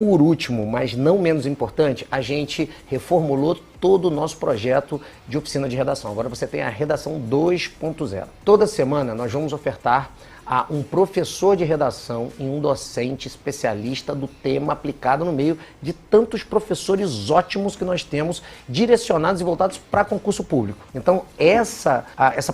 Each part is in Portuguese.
Por último, mas não menos importante, a gente reformulou todo o nosso projeto de oficina de redação. Agora você tem a redação 2.0. Toda semana nós vamos ofertar a um professor de redação e um docente especialista do tema aplicado no meio de tantos professores ótimos que nós temos, direcionados e voltados para concurso público. Então essa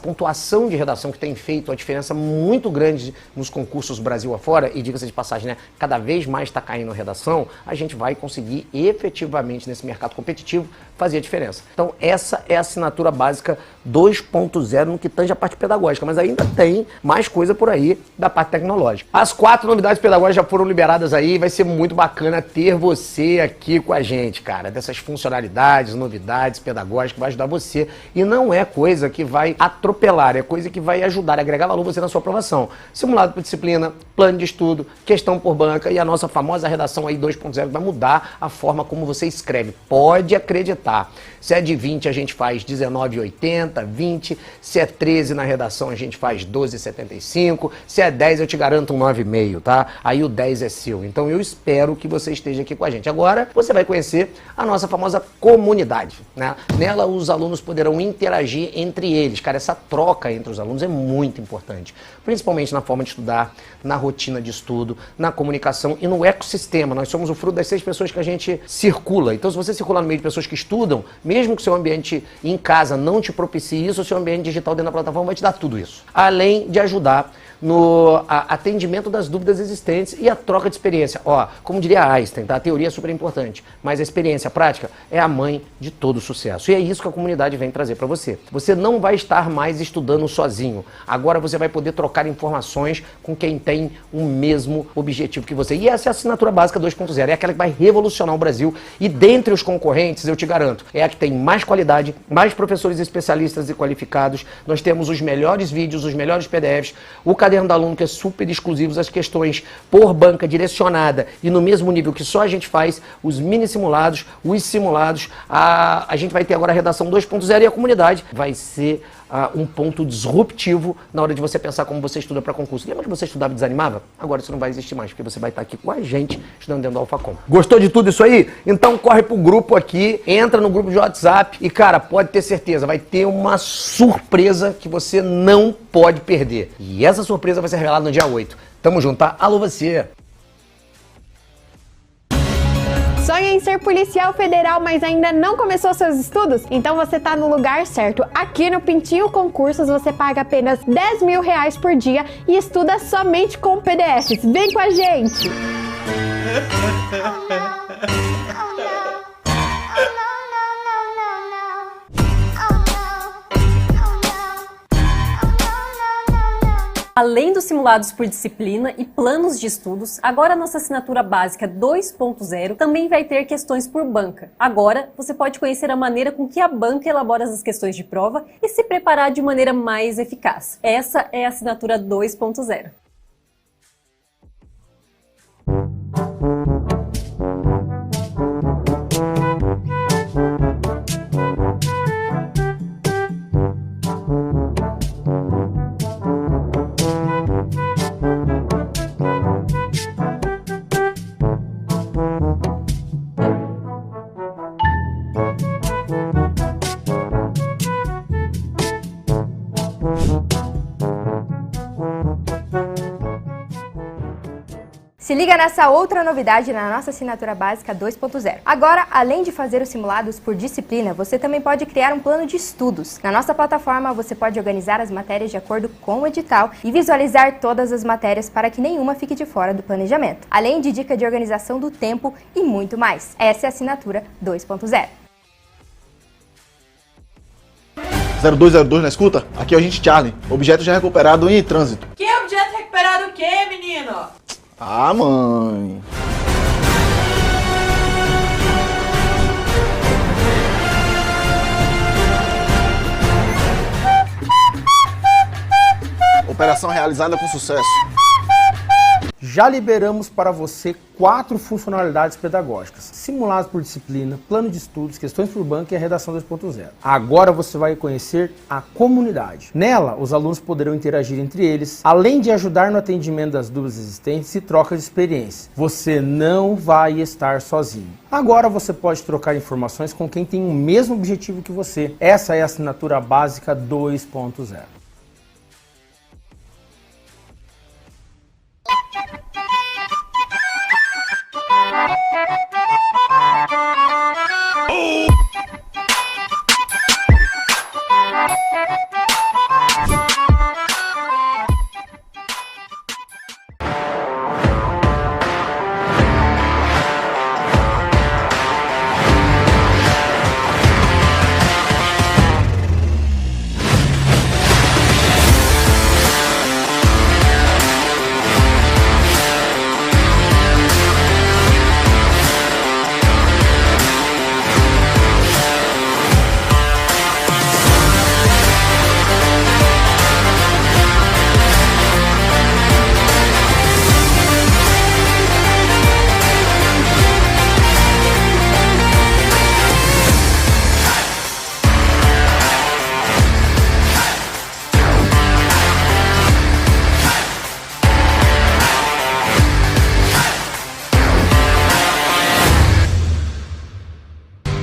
pontuação de redação que tem feito a diferença muito grande nos concursos Brasil afora, e diga-se de passagem, né, cada vez mais está caindo a redação, a gente vai conseguir efetivamente nesse mercado competitivo fazer a diferença. Então essa é a assinatura básica 2.0 no que tange a parte pedagógica, mas ainda tem mais coisa por aí da parte tecnológica. As 4 novidades pedagógicas já foram liberadas aí, vai ser muito bacana ter você aqui com a gente, cara, dessas funcionalidades, novidades pedagógicas que vai ajudar você, e não é coisa que vai atropelar, é coisa que vai ajudar a agregar valor você na sua aprovação. Simulado por disciplina, plano de estudo, questão por banca e a nossa famosa redação aí 2.0 vai mudar a forma como você escreve. Pode acreditar. Se é de 20 a gente faz 19,80, 20, se é 13 na redação a gente faz 12,75, se é 10 eu te garanto um 9,5, tá? Aí o 10 é seu. Então eu espero que você esteja aqui com a gente. Agora você vai conhecer a nossa famosa comunidade, né? Nela os alunos poderão interagir entre eles. Cara, essa troca entre os alunos é muito importante, principalmente na forma de estudar, na rotina de estudo, na comunicação e no ecossistema. Nós somos o fruto das 6 pessoas que a gente circula. Então se você circular no meio de pessoas que estudam, mesmo que o seu ambiente em casa não te propicie isso, o seu ambiente digital dentro da plataforma vai te dar tudo isso. Além de ajudar no atendimento das dúvidas existentes e a troca de experiência. Ó, como diria Einstein, tá? A teoria é super importante, mas a experiência prática é a mãe de todo sucesso. E é isso que a comunidade vem trazer para você. Você não vai estar mais estudando sozinho. Agora você vai poder trocar informações com quem tem o mesmo objetivo que você. E essa é a assinatura básica 2.0. É aquela que vai revolucionar o Brasil. E dentre os concorrentes, eu te garanto, é a que tem mais qualidade, mais professores especialistas e qualificados. Nós temos os melhores vídeos, os melhores PDFs, o caderno do aluno que é super exclusivo, as questões por banca direcionada e no mesmo nível que só a gente faz, os mini simulados, os simulados, a gente vai ter agora a redação 2.0 e a comunidade vai ser um ponto disruptivo na hora de você pensar como você estuda para concurso. Lembra que você estudava e desanimava? Agora isso não vai existir mais, porque você vai estar aqui com a gente estudando dentro do Alphacom. Gostou de tudo isso aí? Então corre pro grupo aqui, entra no grupo de WhatsApp e, cara, pode ter certeza, vai ter uma surpresa que você não pode perder. E essa surpresa vai ser revelada no dia 8. Tamo junto, tá? Alô você! Sonha em ser policial federal, mas ainda não começou seus estudos? Então você tá no lugar certo. Aqui no Pintinho Concursos você paga apenas R$10.000 por dia e estuda somente com PDFs. Vem com a gente! Além dos simulados por disciplina e planos de estudos, agora a nossa assinatura básica 2.0 também vai ter questões por banca. Agora você pode conhecer a maneira com que a banca elabora as questões de prova e se preparar de maneira mais eficaz. Essa é a assinatura 2.0. Se liga nessa outra novidade na nossa assinatura básica 2.0. Agora, além de fazer os simulados por disciplina, você também pode criar um plano de estudos. Na nossa plataforma, você pode organizar as matérias de acordo com o edital e visualizar todas as matérias para que nenhuma fique de fora do planejamento. Além de dica de organização do tempo e muito mais. Essa é a assinatura 2.0. 0202 na escuta? Aqui é o agente Charlie. Objeto já recuperado em trânsito. Que objeto recuperado o quê, menino? Ah, mãe. Operação realizada com sucesso. Já liberamos para você 4 funcionalidades pedagógicas: simulados por disciplina, plano de estudos, questões por banco e a redação 2.0. Agora você vai conhecer a comunidade. Nela, os alunos poderão interagir entre eles, além de ajudar no atendimento das dúvidas existentes e troca de experiência. Você não vai estar sozinho. Agora você pode trocar informações com quem tem o mesmo objetivo que você. Essa é a assinatura básica 2.0.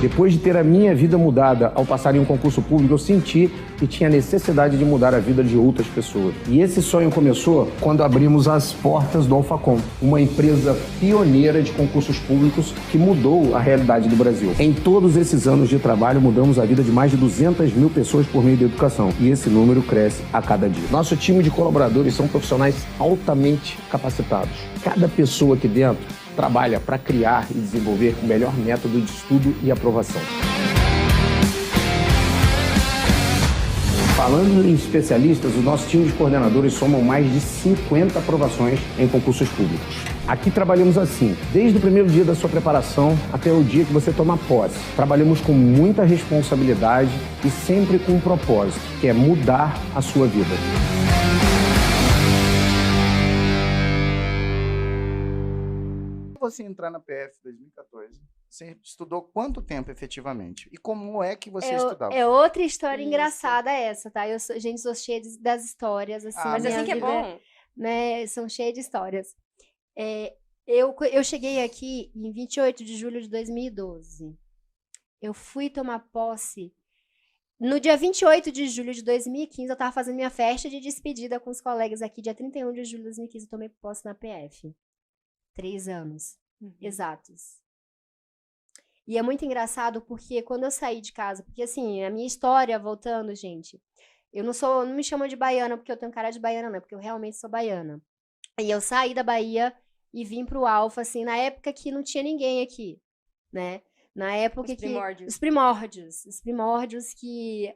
Depois de ter a minha vida mudada ao passar em um concurso público, eu senti que tinha necessidade de mudar a vida de outras pessoas. E esse sonho começou quando abrimos as portas do Alfacom, uma empresa pioneira de concursos públicos que mudou a realidade do Brasil. Em todos esses anos de trabalho, mudamos a vida de mais de 200 mil pessoas por meio da educação. E esse número cresce a cada dia. Nosso time de colaboradores são profissionais altamente capacitados. Cada pessoa aqui dentro trabalha para criar e desenvolver o melhor método de estudo e aprovação. Falando em especialistas, o nosso time de coordenadores soma mais de 50 aprovações em concursos públicos. Aqui trabalhamos assim, desde o primeiro dia da sua preparação até o dia que você toma posse. Trabalhamos com muita responsabilidade e sempre com um propósito, que é mudar a sua vida. Você entrar na PF 2014, você estudou quanto tempo efetivamente? E como é que você estudava? É outra história engraçada essa, tá? Gente, sou cheia das histórias, assim. Mas assim que é bom. Né, são cheias de histórias. Eu cheguei aqui em 28 de julho de 2012. Eu fui tomar posse. No dia 28 de julho de 2015, eu tava fazendo minha festa de despedida com os colegas aqui. Dia 31 de julho de 2015, eu tomei posse na PF. 3 anos exatos. E é muito engraçado porque quando eu saí de casa, porque assim, a minha história, voltando, gente, eu não me chamo de baiana porque eu tenho cara de baiana, não, porque eu realmente sou baiana. E eu saí da Bahia e vim pro Alfa, assim, na época que não tinha ninguém aqui, né? Na época os primórdios que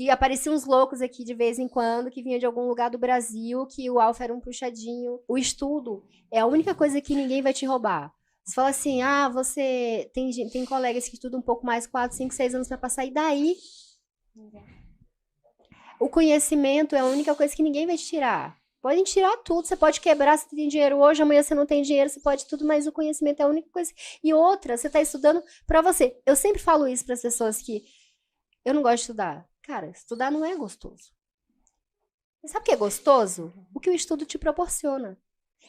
apareciam uns loucos aqui de vez em quando, que vinham de algum lugar do Brasil, que o Alfa era um puxadinho. O estudo é a única coisa que ninguém vai te roubar. Você fala assim, você tem colegas que estudam um pouco mais, 4, 5, 6 anos para passar, e daí? O conhecimento é a única coisa que ninguém vai te tirar. Podem tirar tudo, você pode quebrar, se você tem dinheiro hoje, amanhã você não tem dinheiro, você pode tudo, mas o conhecimento é a única coisa. E outra, você está estudando para você. Eu sempre falo isso para as pessoas que eu não gosto de estudar. Cara, estudar não é gostoso. Sabe o que é gostoso? O que o estudo te proporciona.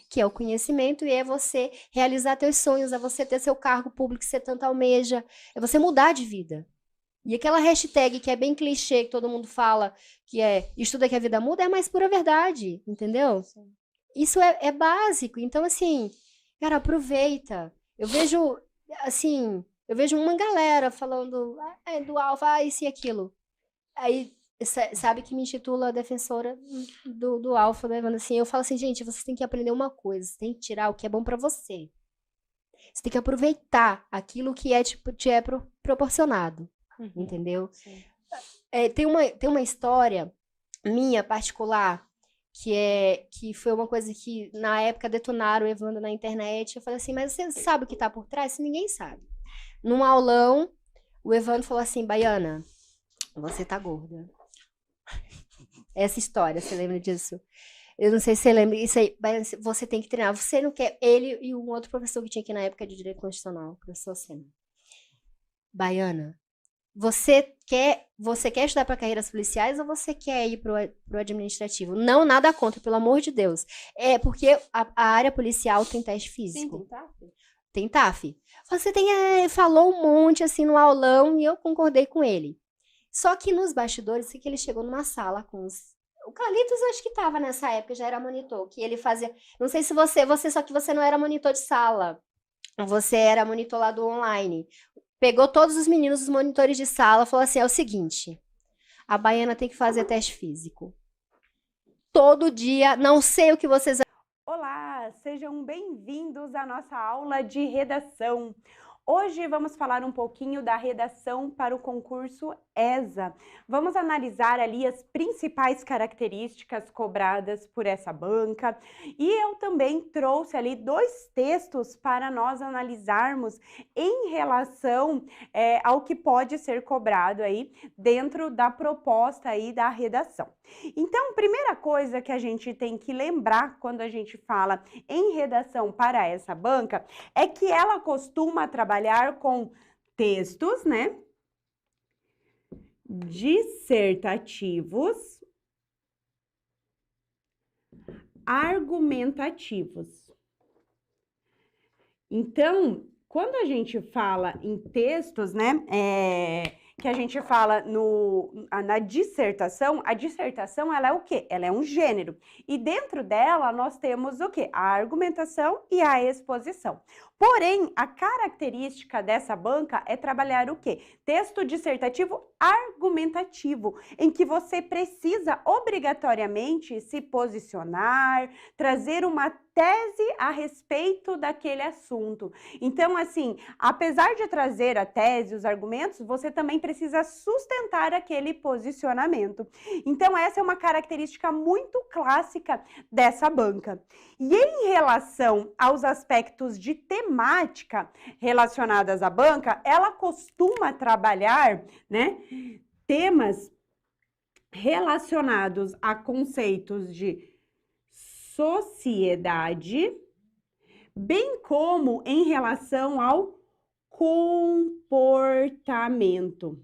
Que é o conhecimento e é você realizar teus sonhos, é você ter seu cargo público que você tanto almeja, é você mudar de vida. E aquela hashtag que é bem clichê, que todo mundo fala, que é estuda que a vida muda, é a mais pura verdade, entendeu? Sim. Isso é básico. Então, assim, cara, aproveita. Eu vejo uma galera falando do Alfa, isso e aquilo. Aí, sabe que me intitula defensora do Alfa, né? Assim, eu falo assim, gente, vocês têm que aprender uma coisa, vocês têm que tirar o que é bom pra você. Você tem que aproveitar aquilo que te é proporcionado, entendeu? Tem uma história minha particular que foi uma coisa que na época detonaram o Evandro na internet. Eu falei assim, mas você sabe o que tá por trás? Ninguém sabe. Num aulão, o Evandro falou assim, Baiana, você tá gorda. Essa história, você lembra disso? Eu não sei se você lembra, isso aí, mas você tem que treinar. Você não quer, ele e um outro professor que tinha aqui na época de Direito Constitucional, professor Senna. Baiana, você quer estudar para carreiras policiais ou você quer ir pro administrativo? Não, nada contra, pelo amor de Deus. É porque a área policial tem teste físico. Sim, tem TAF. Tem TAF. Você falou um monte assim no aulão e eu concordei com ele. Só que nos bastidores, que ele chegou numa sala com os... O Carlitos acho que tava nessa época, já era monitor, que ele fazia... Não sei se só que você não era monitor de sala. Você era monitor lá do online. Pegou todos os meninos, os monitores de sala, falou assim, é o seguinte, a Baiana tem que fazer teste físico. Todo dia, não sei o que vocês... Olá, sejam bem-vindos à nossa aula de redação. Hoje vamos falar um pouquinho da redação para o concurso ESA. Vamos analisar ali as principais características cobradas por essa banca. E eu também trouxe ali 2 textos para nós analisarmos em relação ao que pode ser cobrado aí dentro da proposta aí da redação. Então, primeira coisa que a gente tem que lembrar quando a gente fala em redação para essa banca é que ela costuma trabalhar com textos, né, dissertativos, argumentativos. Então, quando a gente fala em textos, né, que a gente fala na dissertação, a dissertação ela é o quê? Ela é um gênero. E dentro dela nós temos o quê? A argumentação e a exposição. Porém, a característica dessa banca é trabalhar o quê? Texto dissertativo argumentativo, em que você precisa obrigatoriamente se posicionar, trazer uma tese a respeito daquele assunto. Então, assim, apesar de trazer a tese, os argumentos, você também precisa sustentar aquele posicionamento. Então, essa é uma característica muito clássica dessa banca. E em relação aos aspectos de temática relacionadas à banca, ela costuma trabalhar, né, temas relacionados a conceitos de sociedade, bem como em relação ao comportamento.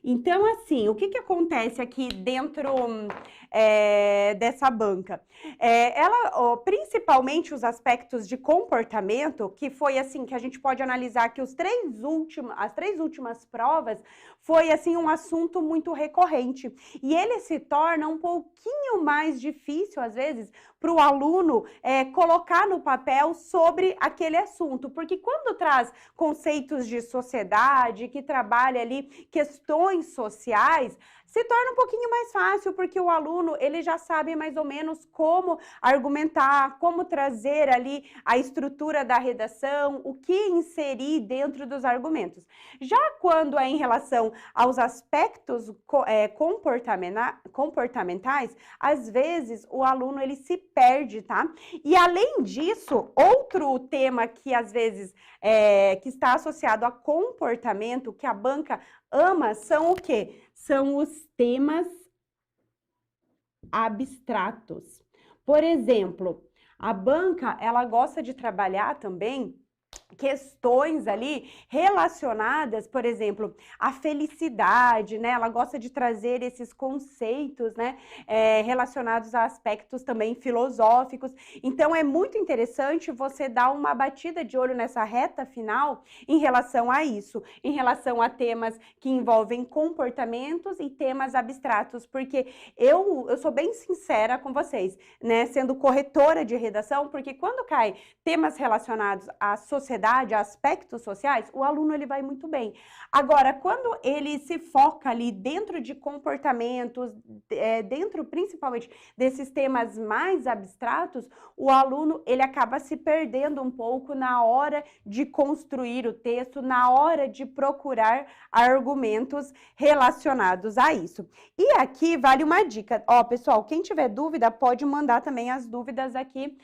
Então, assim, o que acontece aqui dentro dessa banca? Ela, principalmente os aspectos de comportamento, que foi assim, que a gente pode analisar que as 3 últimas provas foi assim um assunto muito recorrente. E ele se torna um pouquinho mais difícil, às vezes, para o aluno colocar no papel sobre aquele assunto. Porque quando traz conceitos de sociedade, que trabalha ali questões sociais, se torna um pouquinho mais fácil, porque o aluno ele já sabe mais ou menos como argumentar, como trazer ali a estrutura da redação, o que inserir dentro dos argumentos. Já quando é em relação aos aspectos comportamentais, às vezes o aluno ele se perde, tá? E além disso, outro tema que às vezes que está associado a comportamento, que a banca ama, são o quê? São os temas abstratos. Por exemplo, a banca, ela gosta de trabalhar também questões ali relacionadas, por exemplo, à felicidade, né? Ela gosta de trazer esses conceitos, né? Relacionados a aspectos também filosóficos. Então, é muito interessante você dar uma batida de olho nessa reta final em relação a isso, em relação a temas que envolvem comportamentos e temas abstratos, porque eu sou bem sincera com vocês, né? Sendo corretora de redação, porque quando cai temas relacionados à sociedade, a aspectos sociais, o aluno ele vai muito bem. Agora, quando ele se foca ali dentro de comportamentos, dentro principalmente desses temas mais abstratos, o aluno ele acaba se perdendo um pouco na hora de construir o texto, na hora de procurar argumentos relacionados a isso. E aqui vale uma dica. Ó, pessoal, quem tiver dúvida pode mandar também as dúvidas aqui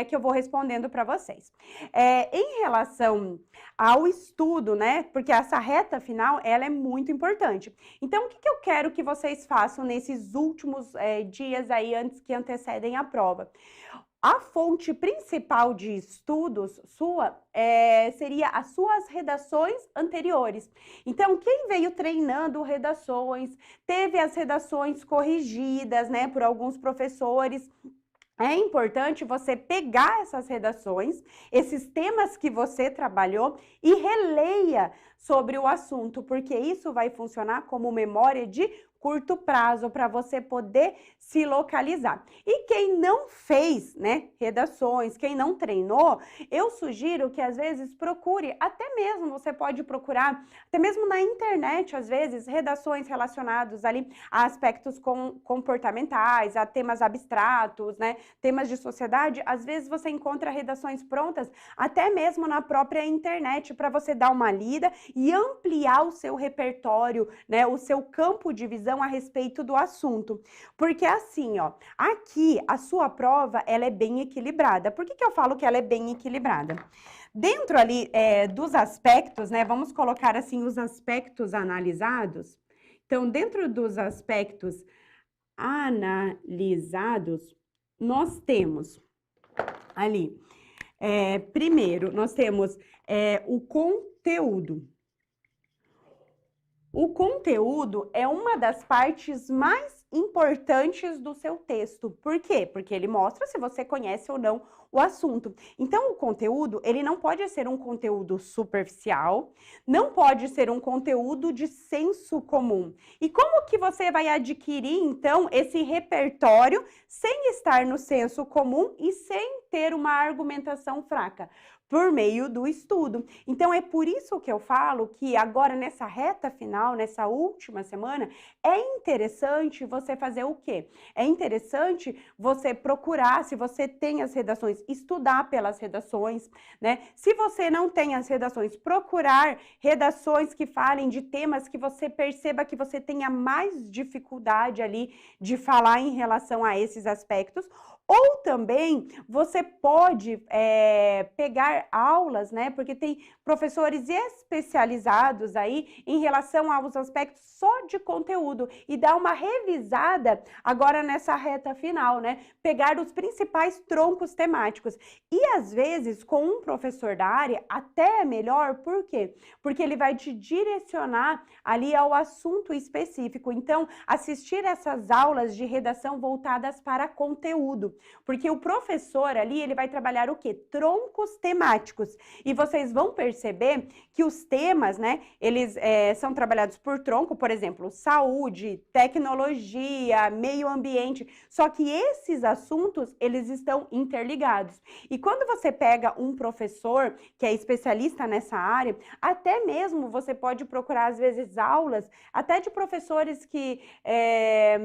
que eu vou respondendo para vocês. Em relação ao estudo, né? Porque essa reta final, ela é muito importante. Então, o que eu quero que vocês façam nesses últimos dias aí, antes que antecedem a prova? A fonte principal de estudos sua seria as suas redações anteriores. Então, quem veio treinando redações, teve as redações corrigidas, né, por alguns professores. É importante você pegar essas redações, esses temas que você trabalhou e releia sobre o assunto, porque isso vai funcionar como memória de curto prazo para você poder se localizar. E quem não fez, né, redações, quem não treinou, eu sugiro que às vezes procure, até mesmo você pode procurar, até mesmo na internet, às vezes, redações relacionadas ali a aspectos comportamentais, a temas abstratos, né, temas de sociedade. Às vezes você encontra redações prontas, até mesmo na própria internet, para você dar uma lida e ampliar o seu repertório, né, o seu campo de visão a respeito do assunto. Porque assim, ó, aqui a sua prova, ela é bem equilibrada. Por que eu falo que ela é bem equilibrada? Dentro ali dos aspectos, né, vamos colocar assim os aspectos analisados. Então, dentro dos aspectos analisados, nós temos ali, primeiro, nós temos o conteúdo. O conteúdo é uma das partes mais importantes do seu texto. Por quê? Porque ele mostra se você conhece ou não o assunto. Então, o conteúdo, ele não pode ser um conteúdo superficial, não pode ser um conteúdo de senso comum. E como que você vai adquirir, então, esse repertório sem estar no senso comum e sem ter uma argumentação fraca? Por meio do estudo. Então, é por isso que eu falo que agora, nessa reta final, nessa última semana, é interessante você fazer o quê? É interessante você procurar, se você tem as redações, estudar pelas redações, né? Se você não tem as redações, procurar redações que falem de temas que você perceba que você tenha mais dificuldade ali de falar em relação a esses aspectos. Ou também você pode pegar aulas, né? Porque tem professores especializados aí em relação aos aspectos só de conteúdo e dar uma revisada agora nessa reta final, né? Pegar os principais troncos temáticos. E às vezes, com um professor da área, até é melhor, por quê? Porque ele vai te direcionar ali ao assunto específico. Então, assistir essas aulas de redação voltadas para conteúdo. Porque o professor ali, ele vai trabalhar o quê? Troncos temáticos. E vocês vão perceber que os temas, né, eles são trabalhados por tronco, por exemplo, saúde, tecnologia, meio ambiente. Só que esses assuntos, eles estão interligados. E quando você pega um professor que é especialista nessa área, até mesmo você pode procurar, às vezes, aulas, até de professores que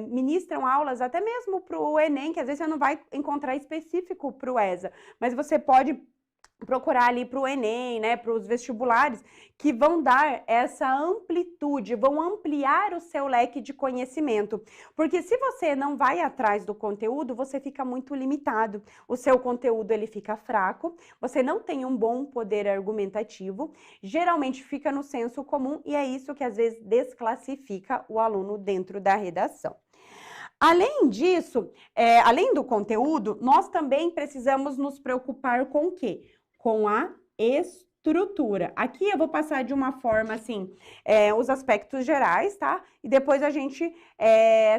ministram aulas, até mesmo para o Enem, que às vezes você não vai encontrar específico para o ESA, mas você pode procurar ali para o Enem, né, para os vestibulares, que vão dar essa amplitude, vão ampliar o seu leque de conhecimento. Porque se você não vai atrás do conteúdo, você fica muito limitado. O seu conteúdo, ele fica fraco, você não tem um bom poder argumentativo, geralmente fica no senso comum e é isso que às vezes desclassifica o aluno dentro da redação. Além disso, além do conteúdo, nós também precisamos nos preocupar com o quê? Com a estrutura. Aqui eu vou passar de uma forma assim, os aspectos gerais, tá? E depois a gente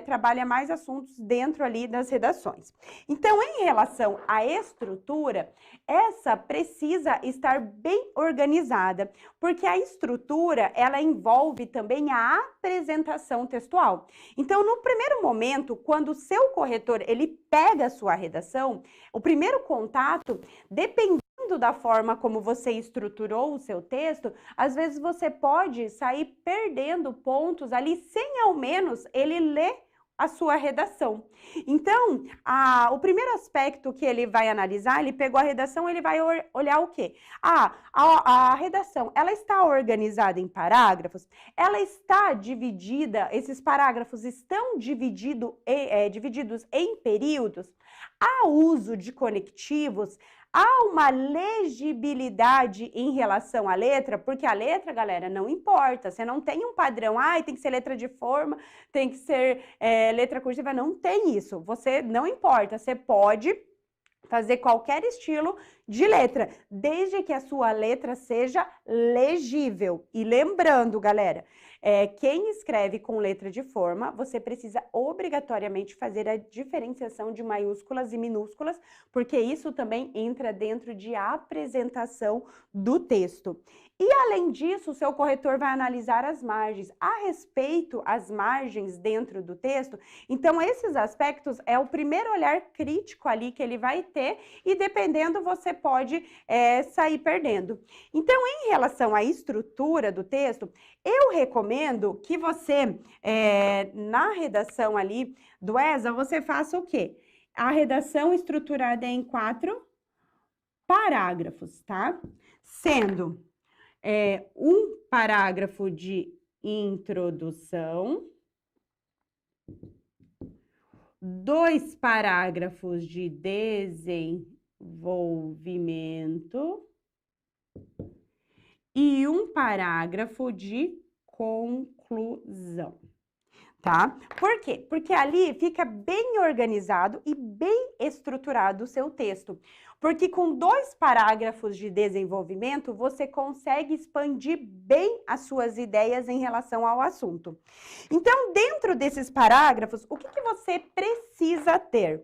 trabalha mais assuntos dentro ali das redações. Então, em relação à estrutura, essa precisa estar bem organizada, porque a estrutura, ela envolve também a apresentação textual. Então, no primeiro momento, quando o seu corretor, ele pega a sua redação, o primeiro contato, dependendo da forma como você estruturou o seu texto, às vezes você pode sair perdendo pontos ali sem ao menos ele ler a sua redação. Então, o primeiro aspecto que ele vai analisar, ele pegou a redação, ele vai olhar o quê? A redação, ela está organizada em parágrafos? Ela está dividida, esses parágrafos estão divididos em períodos? Há uso de conectivos? Há uma legibilidade em relação à letra, porque a letra, galera, não importa. Você não tem um padrão, tem que ser letra de forma, tem que ser letra cursiva, não tem isso. Você não importa, você pode fazer qualquer estilo de letra, desde que a sua letra seja legível. E lembrando, galera, quem escreve com letra de forma, você precisa obrigatoriamente fazer a diferenciação de maiúsculas e minúsculas, porque isso também entra dentro de apresentação do texto. E além disso, o seu corretor vai analisar as margens. A respeito às margens dentro do texto, então esses aspectos é o primeiro olhar crítico ali que ele vai ter e dependendo você pode sair perdendo. Então, em relação à estrutura do texto, eu recomendo que você, na redação ali do ESA, você faça o quê? A redação estruturada em 4 parágrafos, tá? Sendo um parágrafo de introdução, 2 parágrafos de desenvolvimento e 1 parágrafo de conclusão, tá? Por quê? Porque ali fica bem organizado e bem estruturado o seu texto. Porque com 2 parágrafos de desenvolvimento, você consegue expandir bem as suas ideias em relação ao assunto. Então, dentro desses parágrafos, o que você precisa ter?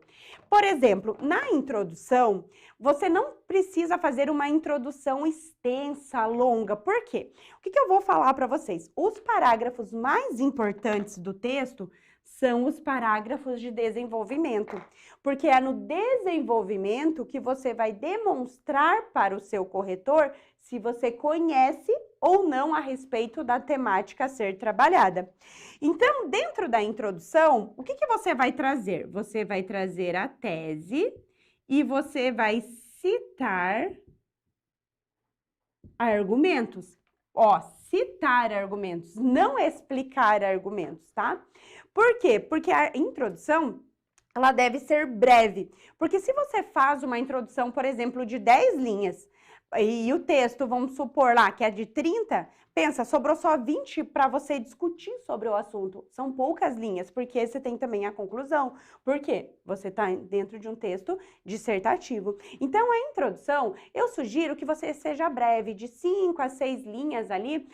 Por exemplo, na introdução, você não precisa fazer uma introdução extensa, longa. Por quê? O que eu vou falar para vocês? Os parágrafos mais importantes do texto são os parágrafos de desenvolvimento, porque é no desenvolvimento que você vai demonstrar para o seu corretor se você conhece ou não a respeito da temática a ser trabalhada. Então, dentro da introdução, o que você vai trazer? Você vai trazer a tese e você vai citar argumentos. Citar argumentos, não explicar argumentos, tá? Por quê? Porque a introdução, ela deve ser breve. Porque se você faz uma introdução, por exemplo, de 10 linhas, e o texto, vamos supor lá, que é de 30, pensa, sobrou só 20 para você discutir sobre o assunto. São poucas linhas, porque você tem também a conclusão. Por quê? Você está dentro de um texto dissertativo. Então, a introdução, eu sugiro que você seja breve, de 5 a 6 linhas ali,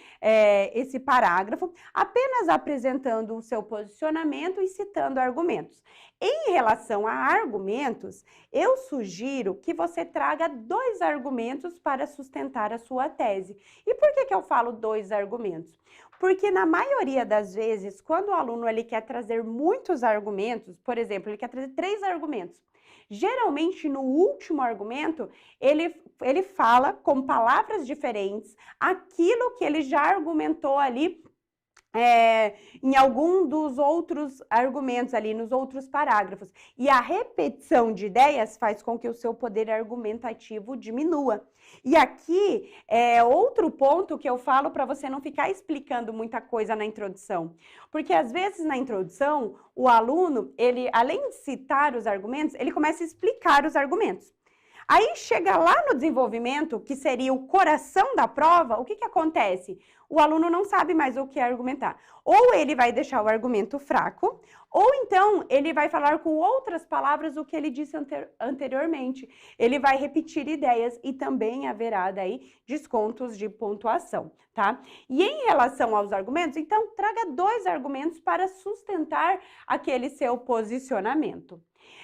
esse parágrafo, apenas apresentando o seu posicionamento e citando argumentos. Em relação a argumentos, eu sugiro que você traga 2 argumentos para sustentar a sua tese. E por que eu falo 2 argumentos? Porque na maioria das vezes, quando o aluno ele quer trazer muitos argumentos, por exemplo, ele quer trazer 3 argumentos, geralmente no último argumento, ele fala com palavras diferentes aquilo que ele já argumentou ali em algum dos outros argumentos ali, nos outros parágrafos. E a repetição de ideias faz com que o seu poder argumentativo diminua. E aqui é outro ponto que eu falo para você não ficar explicando muita coisa na introdução. Porque às vezes na introdução, o aluno, ele além de citar os argumentos, ele começa a explicar os argumentos. Aí chega lá no desenvolvimento, que seria o coração da prova, o que acontece? O aluno não sabe mais o que argumentar. Ou ele vai deixar o argumento fraco, ou então ele vai falar com outras palavras o que ele disse anteriormente. Ele vai repetir ideias e também haverá daí descontos de pontuação, tá? E em relação aos argumentos, então traga 2 argumentos para sustentar aquele seu posicionamento.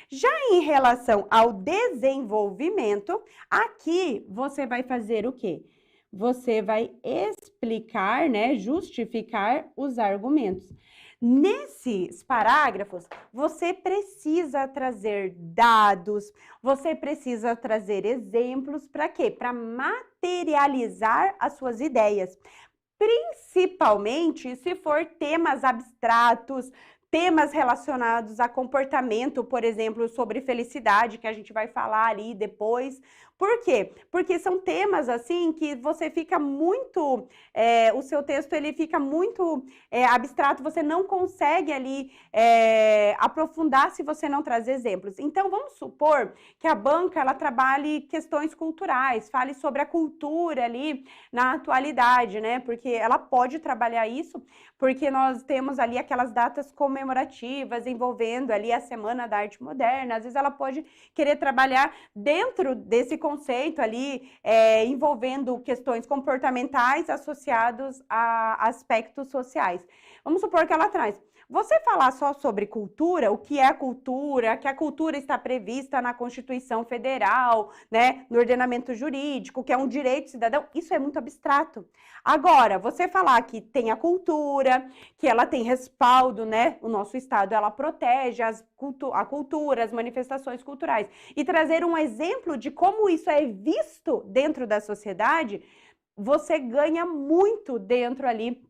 Já em relação ao desenvolvimento, aqui você vai fazer o quê? Você vai explicar, justificar os argumentos. Nesses parágrafos, você precisa trazer dados, você precisa trazer exemplos, para quê? Para materializar as suas ideias. Principalmente se for temas abstratos, temas relacionados a comportamento, por exemplo, sobre felicidade, que a gente vai falar ali depois, Por quê? Porque são temas assim que você fica muito, o seu texto ele fica muito abstrato, você não consegue ali aprofundar se você não trazer exemplos. Então vamos supor que a banca ela trabalhe questões culturais, fale sobre a cultura ali na atualidade, né? Porque ela pode trabalhar isso, porque nós temos ali aquelas datas comemorativas envolvendo ali a Semana da Arte Moderna. Às vezes ela pode querer trabalhar dentro desse conceito ali, envolvendo questões comportamentais associados a aspectos sociais. Vamos supor que ela traz. Você falar só sobre cultura, o que é cultura, que a cultura está prevista na Constituição Federal, né, no ordenamento jurídico, que é um direito cidadão, isso é muito abstrato. Agora, você falar que tem a cultura, que ela tem respaldo, né, o nosso Estado, ela protege a cultura, as manifestações culturais, e trazer um exemplo de como isso é visto dentro da sociedade, você ganha muito dentro ali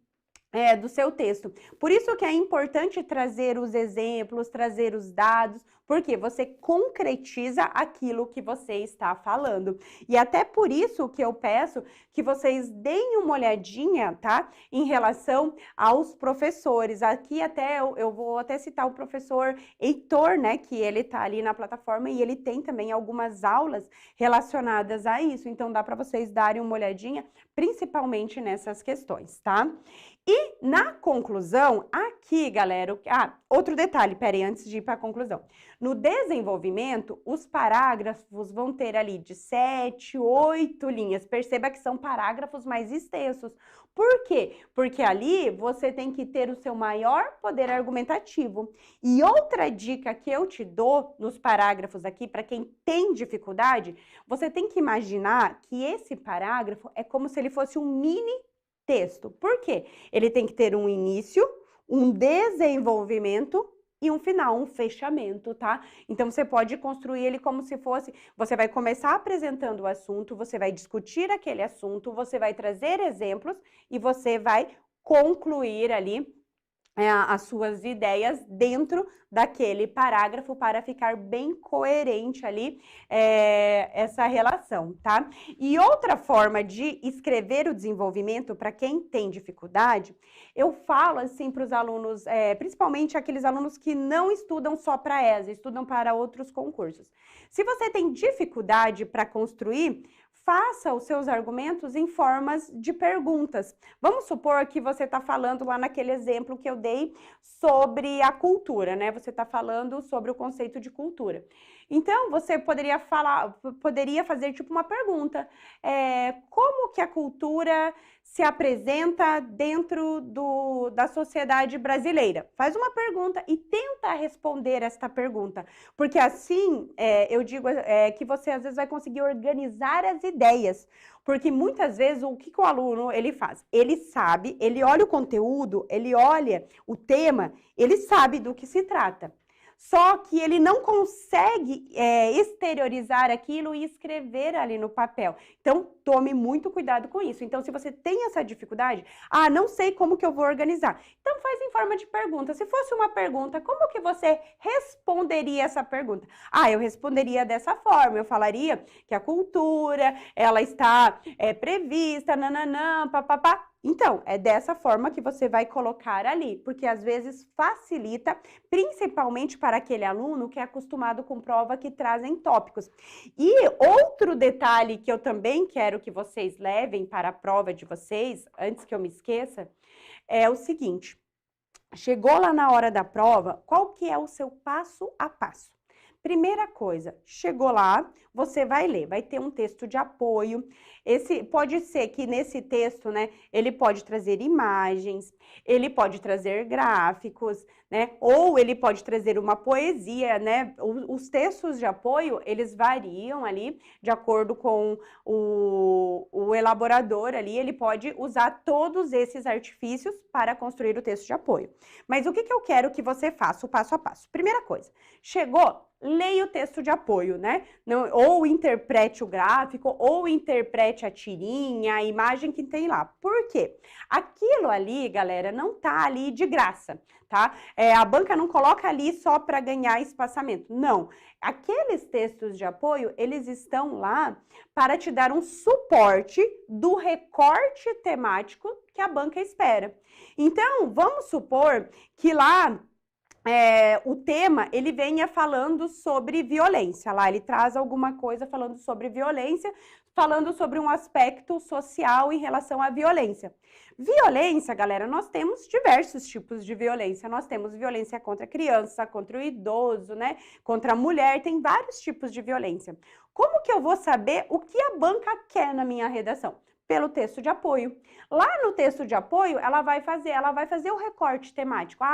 do seu texto. Por isso que é importante trazer os exemplos, trazer os dados, porque você concretiza aquilo que você está falando. E até por isso que eu peço que vocês deem uma olhadinha, tá? Em relação aos professores. Aqui até eu vou até citar o professor Heitor, né? Que ele tá ali na plataforma e ele tem também algumas aulas relacionadas a isso. Então dá para vocês darem uma olhadinha, principalmente nessas questões, tá? E na conclusão, aqui, galera, outro detalhe, peraí, antes de ir para a conclusão. No desenvolvimento, os parágrafos vão ter ali de 7, 8 linhas. Perceba que são parágrafos mais extensos. Por quê? Porque ali você tem que ter o seu maior poder argumentativo. E outra dica que eu te dou nos parágrafos aqui, para quem tem dificuldade, você tem que imaginar que esse parágrafo é como se ele fosse um mini texto. Por quê? Ele tem que ter um início, um desenvolvimento e um final, um fechamento, tá? Então, você pode construir ele como se fosse... Você vai começar apresentando o assunto, você vai discutir aquele assunto, você vai trazer exemplos e você vai concluir ali as suas ideias dentro daquele parágrafo para ficar bem coerente ali essa relação, tá? E outra forma de escrever o desenvolvimento, para quem tem dificuldade, eu falo assim para os alunos, principalmente aqueles alunos que não estudam só para ESA, estudam para outros concursos. Se você tem dificuldade para construir, faça os seus argumentos em formas de perguntas. Vamos supor que você está falando lá naquele exemplo que eu dei sobre a cultura, né? Você está falando sobre o conceito de cultura. Então, você poderia fazer tipo uma pergunta. Como que a cultura se apresenta dentro da sociedade brasileira? Faz uma pergunta e tenta responder esta pergunta. Porque assim, eu digo que você às vezes vai conseguir organizar as ideias. Porque muitas vezes o que o aluno ele faz? Ele sabe, ele olha o conteúdo, ele olha o tema, ele sabe do que se trata. Só que ele não consegue exteriorizar aquilo e escrever ali no papel. Então, tome muito cuidado com isso. Então, se você tem essa dificuldade, não sei como que eu vou organizar. Então, faz em forma de pergunta. Se fosse uma pergunta, como que você responderia essa pergunta? Eu responderia dessa forma. Eu falaria que a cultura, ela está prevista, nananã, papapá. Então, é dessa forma que você vai colocar ali, porque às vezes facilita, principalmente para aquele aluno que é acostumado com prova que trazem tópicos. E outro detalhe que eu também quero que vocês levem para a prova de vocês, antes que eu me esqueça, é o seguinte: chegou lá na hora da prova, qual que é o seu passo a passo? Primeira coisa, chegou lá, você vai ler, vai ter um texto de apoio. Pode ser que nesse texto, né, ele pode trazer imagens, ele pode trazer gráficos, né, ou ele pode trazer uma poesia, né. Os textos de apoio, eles variam ali de acordo com o elaborador ali, ele pode usar todos esses artifícios para construir o texto de apoio. Mas o que eu quero que você faça, o passo a passo? Primeira coisa, chegou? Leia o texto de apoio, né? Ou interprete o gráfico, ou interprete a tirinha, a imagem que tem lá. Por quê? Aquilo ali, galera, não tá ali de graça, tá? a banca não coloca ali só para ganhar espaçamento. Não, aqueles textos de apoio, eles estão lá para te dar um suporte do recorte temático que a banca espera. Então, vamos supor que lá o tema, ele venha falando sobre violência, lá ele traz alguma coisa falando sobre violência, falando sobre um aspecto social em relação à violência. Violência, galera, nós temos diversos tipos de violência. Nós temos violência contra a criança, contra o idoso, né? Contra a mulher, tem vários tipos de violência. Como que eu vou saber o que a banca quer na minha redação? Pelo texto de apoio. Lá no texto de apoio, ela vai fazer o recorte temático.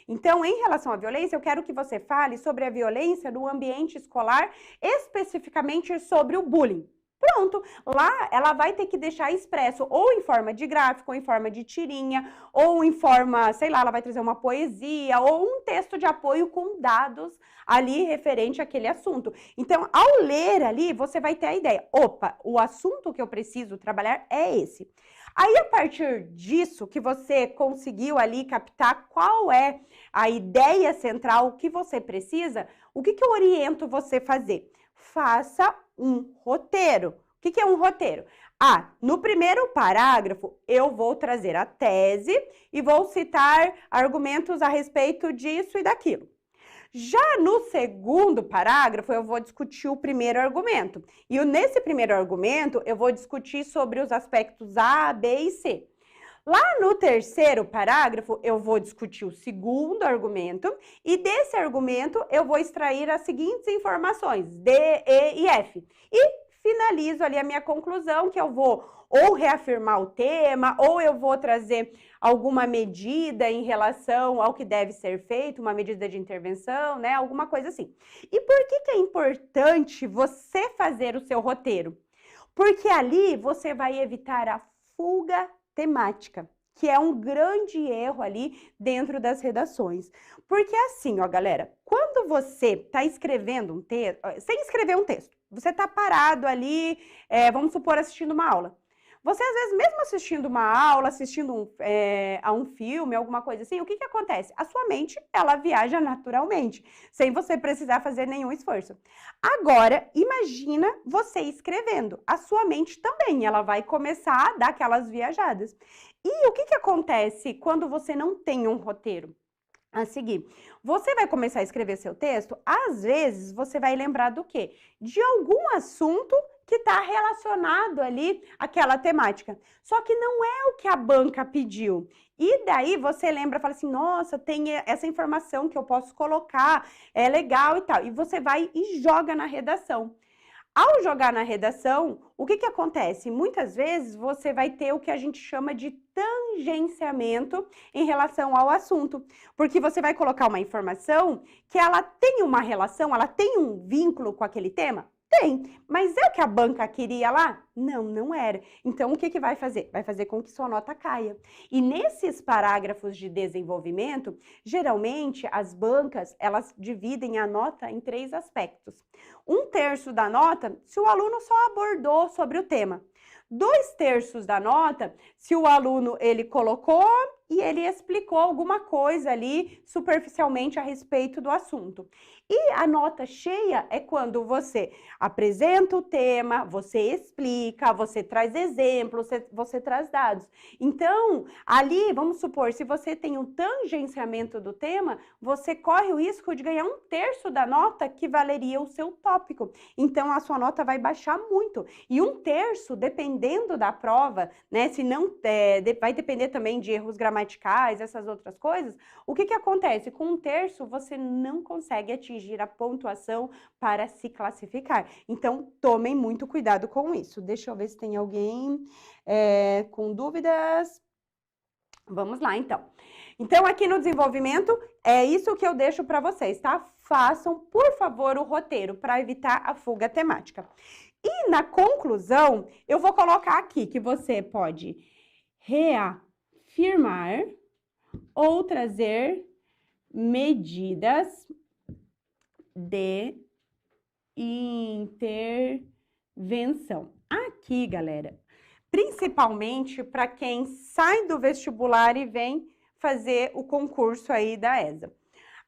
Então, em relação à violência, eu quero que você fale sobre a violência no ambiente escolar, especificamente sobre o bullying. Pronto, lá ela vai ter que deixar expresso ou em forma de gráfico, ou em forma de tirinha, ou em forma, sei lá, ela vai trazer uma poesia ou um texto de apoio com dados ali referente àquele assunto. Então, ao ler ali, você vai ter a ideia, opa, o assunto que eu preciso trabalhar é esse. Aí, a partir disso, que você conseguiu ali captar qual é a ideia central que você precisa, o que eu oriento você fazer? Faça um roteiro. O que é um roteiro? No primeiro parágrafo, eu vou trazer a tese e vou citar argumentos a respeito disso e daquilo. Já no segundo parágrafo, eu vou discutir o primeiro argumento. E nesse primeiro argumento, eu vou discutir sobre os aspectos A, B e C. Lá no terceiro parágrafo, eu vou discutir o segundo argumento e desse argumento eu vou extrair as seguintes informações, D, E e F. E finalizo ali a minha conclusão, que eu vou ou reafirmar o tema, ou eu vou trazer alguma medida em relação ao que deve ser feito, uma medida de intervenção, né? Alguma coisa assim. E por que é importante você fazer o seu roteiro? Porque ali você vai evitar a fuga temática, que é um grande erro ali dentro das redações. Porque assim, ó, galera, quando você está escrevendo um texto, sem escrever um texto, você está parado ali, vamos supor, assistindo uma aula. Você, às vezes, mesmo assistindo uma aula, assistindo a um filme, alguma coisa assim, o que acontece? A sua mente, ela viaja naturalmente, sem você precisar fazer nenhum esforço. Agora, imagina você escrevendo. A sua mente também, ela vai começar a dar aquelas viajadas. E o que acontece quando você não tem um roteiro? A seguir, você vai começar a escrever seu texto, às vezes você vai lembrar do quê? De algum assunto que está relacionado ali àquela temática. Só que não é o que a banca pediu. E daí você lembra, fala assim, nossa, tem essa informação que eu posso colocar, é legal e tal. E você vai e joga na redação. Ao jogar na redação, o que acontece? Muitas vezes você vai ter o que a gente chama de tangenciamento em relação ao assunto, porque você vai colocar uma informação que ela tem uma relação, ela tem um vínculo com aquele tema? Tem, mas é o que a banca queria lá? Não, não era. Então, o que vai fazer? Vai fazer com que sua nota caia. E nesses parágrafos de desenvolvimento, geralmente as bancas, elas dividem a nota em 3 aspectos. 1/3 da nota, se o aluno só abordou sobre o tema. 2/3 da nota, se o aluno ele colocou e ele explicou alguma coisa ali superficialmente a respeito do assunto. E a nota cheia é quando você apresenta o tema, você explica, você traz exemplos, você traz dados. Então, ali, vamos supor, se você tem um tangenciamento do tema, você corre o risco de ganhar 1/3 da nota que valeria o seu tópico. Então, a sua nota vai baixar muito. E 1/3, dependendo da prova, né, se não vai depender também de erros gramaticais, essas outras coisas, o que acontece? Com 1/3, você não consegue atingir a pontuação para se classificar. Então, tomem muito cuidado com isso. Deixa eu ver se tem alguém com dúvidas. Vamos lá, então. Então, aqui no desenvolvimento, é isso que eu deixo para vocês, tá? Façam, por favor, o roteiro para evitar a fuga temática. E na conclusão, eu vou colocar aqui que você pode reafirmar ou trazer medidas de intervenção. Aqui, galera, principalmente para quem sai do vestibular e vem fazer o concurso aí da ESA.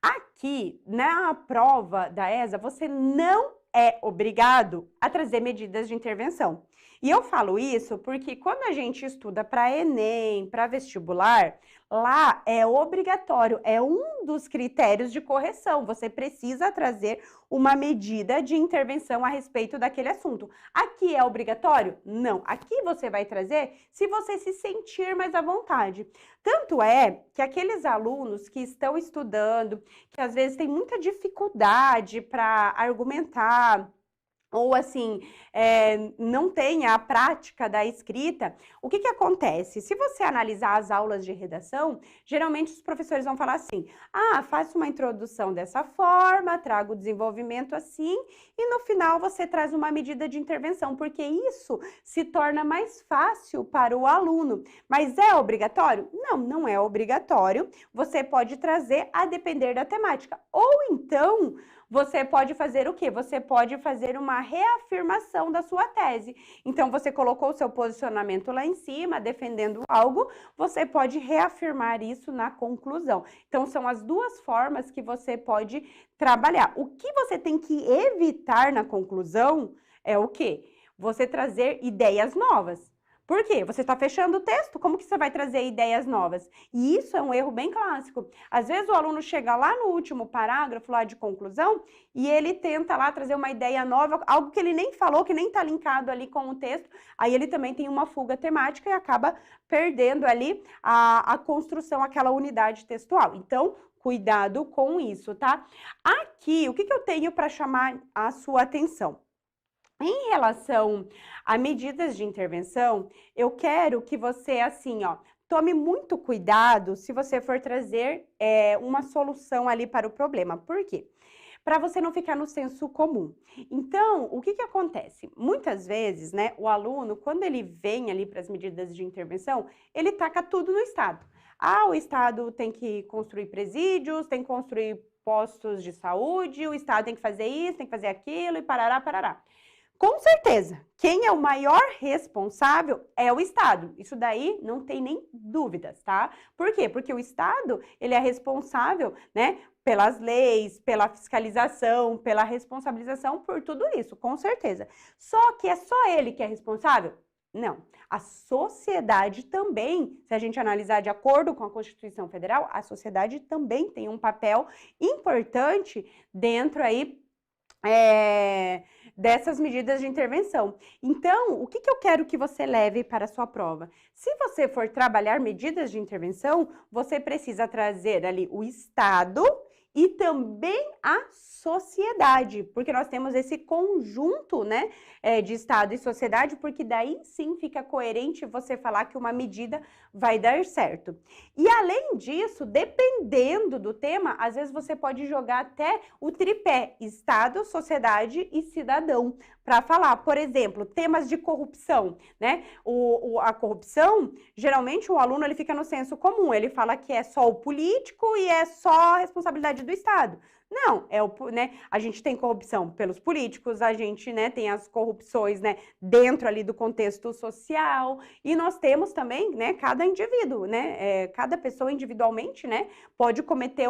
Aqui, na prova da ESA, você não é obrigado a trazer medidas de intervenção. E eu falo isso porque quando a gente estuda para Enem, para vestibular, lá é obrigatório, é um dos critérios de correção. Você precisa trazer uma medida de intervenção a respeito daquele assunto. Aqui é obrigatório? Não. Aqui você vai trazer se você se sentir mais à vontade. Tanto é que aqueles alunos que estão estudando, que às vezes têm muita dificuldade para argumentar, ou assim, não tem a prática da escrita, o que acontece? Se você analisar as aulas de redação, geralmente os professores vão falar assim, faça uma introdução dessa forma, traga o desenvolvimento assim, e no final você traz uma medida de intervenção, porque isso se torna mais fácil para o aluno. Mas é obrigatório? Não, não é obrigatório. Você pode trazer a depender da temática. Ou então, você pode fazer o quê? Você pode fazer uma reafirmação da sua tese. Então, você colocou o seu posicionamento lá em cima, defendendo algo, você pode reafirmar isso na conclusão. Então, são as duas formas que você pode trabalhar. O que você tem que evitar na conclusão é o quê? Você trazer ideias novas. Por quê? Você está fechando o texto, como que você vai trazer ideias novas? E isso é um erro bem clássico. Às vezes o aluno chega lá no último parágrafo, lá de conclusão, e ele tenta lá trazer uma ideia nova, algo que ele nem falou, que nem está linkado ali com o texto, aí ele também tem uma fuga temática e acaba perdendo ali a construção, aquela unidade textual. Então, cuidado com isso, tá? Aqui, o que eu tenho para chamar a sua atenção? Em relação a medidas de intervenção, eu quero que você, assim, tome muito cuidado se você for trazer uma solução ali para o problema. Por quê? Para você não ficar no senso comum. Então, o que acontece? Muitas vezes, né, o aluno, quando ele vem ali para as medidas de intervenção, ele taca tudo no Estado. O Estado tem que construir presídios, tem que construir postos de saúde, o Estado tem que fazer isso, tem que fazer aquilo e parará, parará. Com certeza, quem é o maior responsável é o Estado. Isso daí não tem nem dúvidas, tá? Por quê? Porque o Estado, ele é responsável, né, pelas leis, pela fiscalização, pela responsabilização por tudo isso, com certeza. Só que é só ele que é responsável? Não. A sociedade também, se a gente analisar de acordo com a Constituição Federal, a sociedade também tem um papel importante dentro aí dessas medidas de intervenção. Então, o que eu quero que você leve para a sua prova? Se você for trabalhar medidas de intervenção, você precisa trazer ali o Estado e também a sociedade, porque nós temos esse conjunto, né, de Estado e sociedade, porque daí sim fica coerente você falar que uma medida vai dar certo. E além disso, dependendo do tema, às vezes você pode jogar até o tripé Estado, sociedade e cidadão para falar. Por exemplo, temas de corrupção, né? A corrupção, geralmente o aluno ele fica no senso comum, ele fala que é só o político e é só a responsabilidade do Estado. Não, né, a gente tem corrupção pelos políticos, a gente, né, tem as corrupções, né, dentro ali do contexto social, e nós temos também, né, cada indivíduo, né, cada pessoa individualmente, né, pode cometer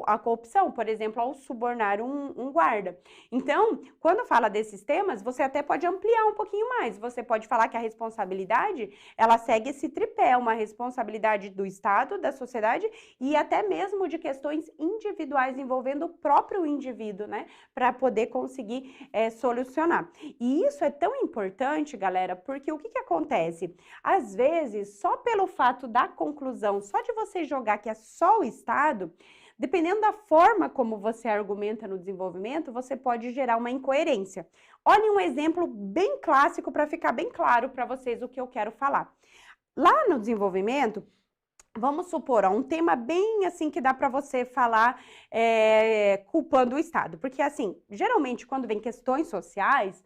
a corrupção, por exemplo, ao subornar um guarda. Então, quando fala desses temas, você até pode ampliar um pouquinho mais, você pode falar que a responsabilidade, ela segue esse tripé, uma responsabilidade do Estado, da sociedade, e até mesmo de questões individuais envolvendo o próprio indivíduo, né, para poder conseguir solucionar. E isso é tão importante, galera, porque o que acontece? Às vezes, só pelo fato da conclusão, só de você jogar que é só o Estado, dependendo da forma como você argumenta no desenvolvimento, você pode gerar uma incoerência. Olha um exemplo bem clássico para ficar bem claro para vocês o que eu quero falar. Lá no desenvolvimento, vamos supor, um tema bem assim que dá para você falar culpando o Estado. Porque assim, geralmente quando vem questões sociais,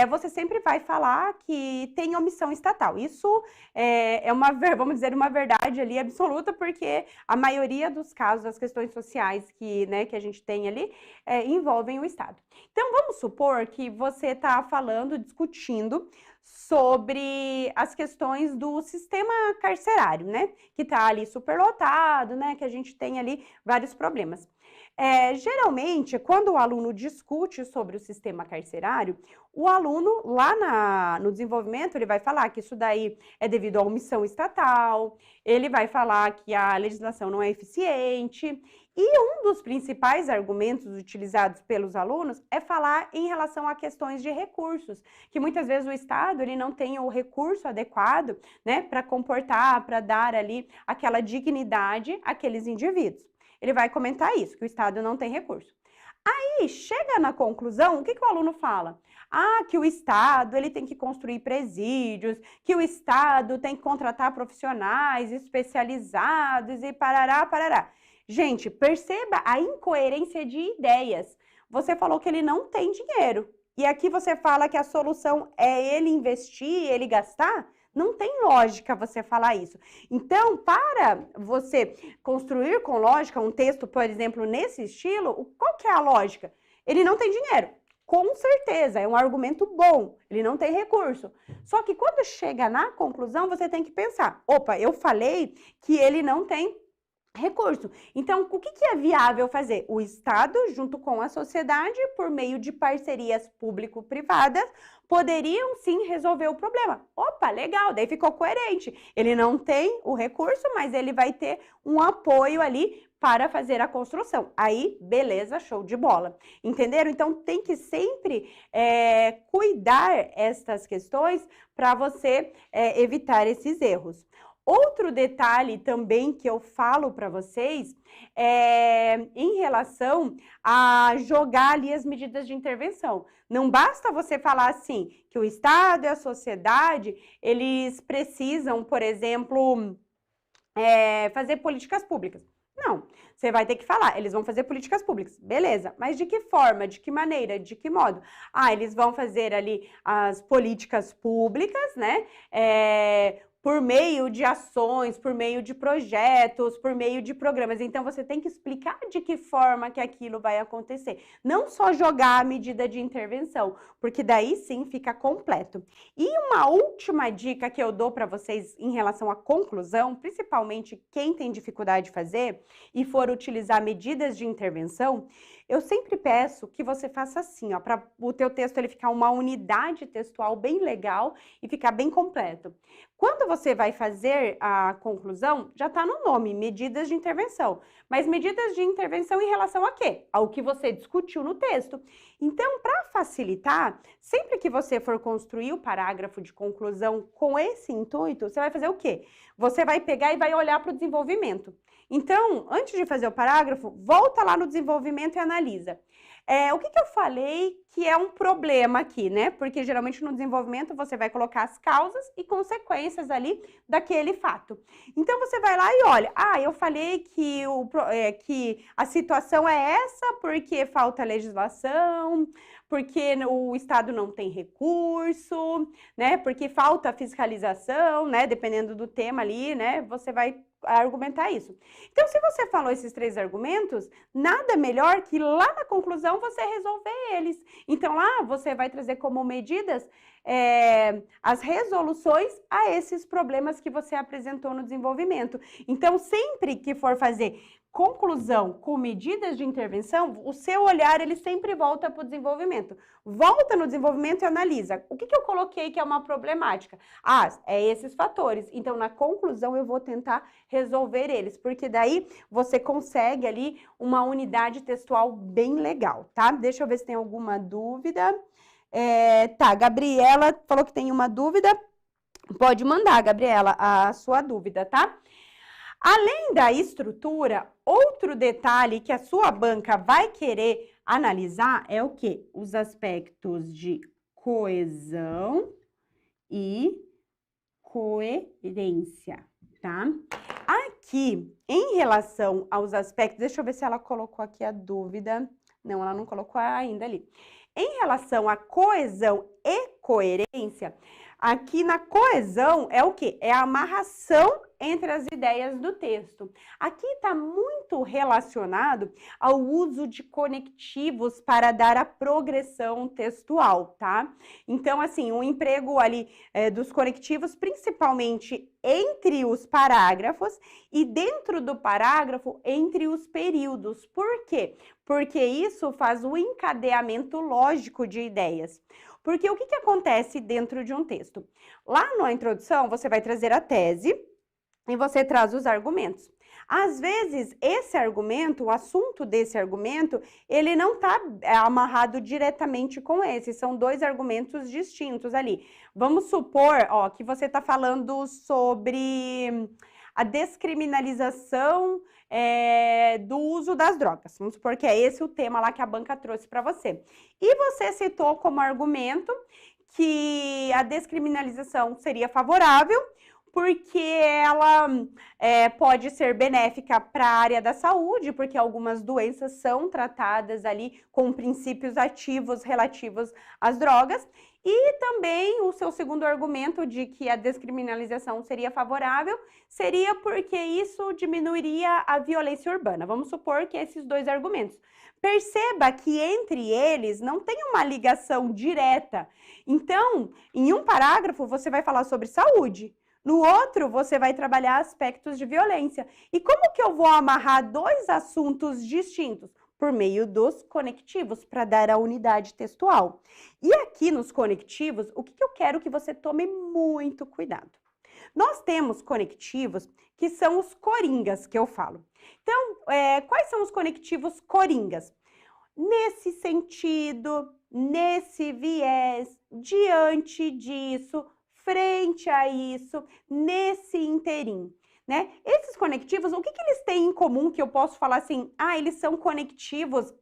você sempre vai falar que tem omissão estatal. Isso é vamos dizer, uma verdade ali absoluta, porque a maioria dos casos, as questões sociais que a gente tem ali, envolvem o Estado. Então, vamos supor que você está falando, discutindo sobre as questões do sistema carcerário, né? Que está ali superlotado, né? Que a gente tem ali vários problemas. Geralmente, quando o aluno discute sobre o sistema carcerário, o aluno lá no desenvolvimento, ele vai falar que isso daí é devido à omissão estatal, ele vai falar que a legislação não é eficiente, e um dos principais argumentos utilizados pelos alunos é falar em relação a questões de recursos, que muitas vezes o Estado ele não tem o recurso adequado, né, para comportar, para dar ali aquela dignidade àqueles indivíduos. Ele vai comentar isso, que o Estado não tem recurso. Aí, chega na conclusão, o que o aluno fala? Que o Estado ele tem que construir presídios, que o Estado tem que contratar profissionais especializados e parará. Gente, perceba a incoerência de ideias. Você falou que ele não tem dinheiro. E aqui você fala que a solução é ele investir, ele gastar? Não tem lógica você falar isso. Então, para você construir com lógica um texto, por exemplo, nesse estilo, qual que é a lógica? Ele não tem dinheiro. Com certeza, é um argumento bom, ele não tem recurso. Só que quando chega na conclusão, você tem que pensar, opa, eu falei que ele não tem recurso. Então, o que é viável fazer? O Estado, junto com a sociedade, por meio de parcerias público-privadas, poderiam sim resolver o problema. Opa, legal, daí ficou coerente. Ele não tem o recurso, mas ele vai ter um apoio ali para fazer a construção. Aí, beleza, show de bola. Entenderam? Então, tem que sempre cuidar estas questões para você evitar esses erros. Outro detalhe também que eu falo para vocês é em relação a jogar ali as medidas de intervenção. Não basta você falar assim, que o Estado e a sociedade, eles precisam, por exemplo, fazer políticas públicas. Não, você vai ter que falar, eles vão fazer políticas públicas, beleza, mas de que forma, de que maneira, de que modo? Eles vão fazer ali as políticas públicas, né, por meio de ações, por meio de projetos, por meio de programas. Então, você tem que explicar de que forma que aquilo vai acontecer. Não só jogar a medida de intervenção, porque daí sim fica completo. E uma última dica que eu dou para vocês em relação à conclusão, principalmente quem tem dificuldade de fazer e for utilizar medidas de intervenção, eu sempre peço que você faça assim, ó, para o teu texto ele ficar uma unidade textual bem legal e ficar bem completo. Quando você vai fazer a conclusão, já está no nome, medidas de intervenção. Mas medidas de intervenção em relação a quê? Ao que você discutiu no texto. Então, para facilitar, sempre que você for construir o parágrafo de conclusão com esse intuito, você vai fazer o quê? Você vai pegar e vai olhar para o desenvolvimento. Então, antes de fazer o parágrafo, volta lá no desenvolvimento e analisa. O que eu falei que é um problema aqui, né? Porque geralmente no desenvolvimento você vai colocar as causas e consequências ali daquele fato. Então você vai lá e olha, eu falei que, que a situação é essa porque falta legislação, porque o Estado não tem recurso, né? Porque falta fiscalização, né? Dependendo do tema ali, né? Você vai argumentar isso. Então, se você falou esses 3 argumentos, nada melhor que lá na conclusão você resolver eles. Então, lá você vai trazer como medidas as resoluções a esses problemas que você apresentou no desenvolvimento. Então, sempre que for fazer conclusão com medidas de intervenção, o seu olhar ele sempre volta para o desenvolvimento. Volta no desenvolvimento e analisa. O que eu coloquei que é uma problemática? É esses fatores. Então, na conclusão, eu vou tentar resolver eles, porque daí você consegue ali uma unidade textual bem legal, tá? Deixa eu ver se tem alguma dúvida. Gabriela falou que tem uma dúvida. Pode mandar, Gabriela, a sua dúvida, tá? Além da estrutura, outro detalhe que a sua banca vai querer analisar é o quê? Os aspectos de coesão e coerência, tá? Aqui, em relação aos aspectos, deixa eu ver se ela colocou aqui a dúvida. Não, ela não colocou ainda ali. Em relação à coesão e coerência, aqui na coesão é o quê? É a amarração entre as ideias do texto. Aqui está muito relacionado ao uso de conectivos para dar a progressão textual, tá? Então, assim, o emprego ali dos conectivos, principalmente entre os parágrafos e dentro do parágrafo, entre os períodos. Por quê? Porque isso faz o encadeamento lógico de ideias. Porque o que acontece dentro de um texto? Lá na introdução, você vai trazer a tese e você traz os argumentos. Às vezes, esse argumento, o assunto desse argumento, ele não está amarrado diretamente com esse, são dois argumentos distintos ali. Vamos supor, ó, que você está falando sobre a descriminalização do uso das drogas. Vamos supor que é esse o tema lá que a banca trouxe para você. E você citou como argumento que a descriminalização seria favorável, porque ela pode ser benéfica para a área da saúde, porque algumas doenças são tratadas ali com princípios ativos relativos às drogas, e também o seu segundo argumento de que a descriminalização seria favorável, seria porque isso diminuiria a violência urbana. Vamos supor que esses dois argumentos. Perceba que entre eles não tem uma ligação direta. Então, em um parágrafo você vai falar sobre saúde, no outro, você vai trabalhar aspectos de violência. E como que eu vou amarrar dois assuntos distintos? Por meio dos conectivos, para dar a unidade textual. E aqui nos conectivos, o que eu quero que você tome muito cuidado? Nós temos conectivos que são os coringas, que eu falo. Então, quais são os conectivos coringas? Nesse sentido, nesse viés, diante disso, frente a isso, nesse interim, né? Esses conectivos, o que eles têm em comum que eu posso falar assim, eles são conectivos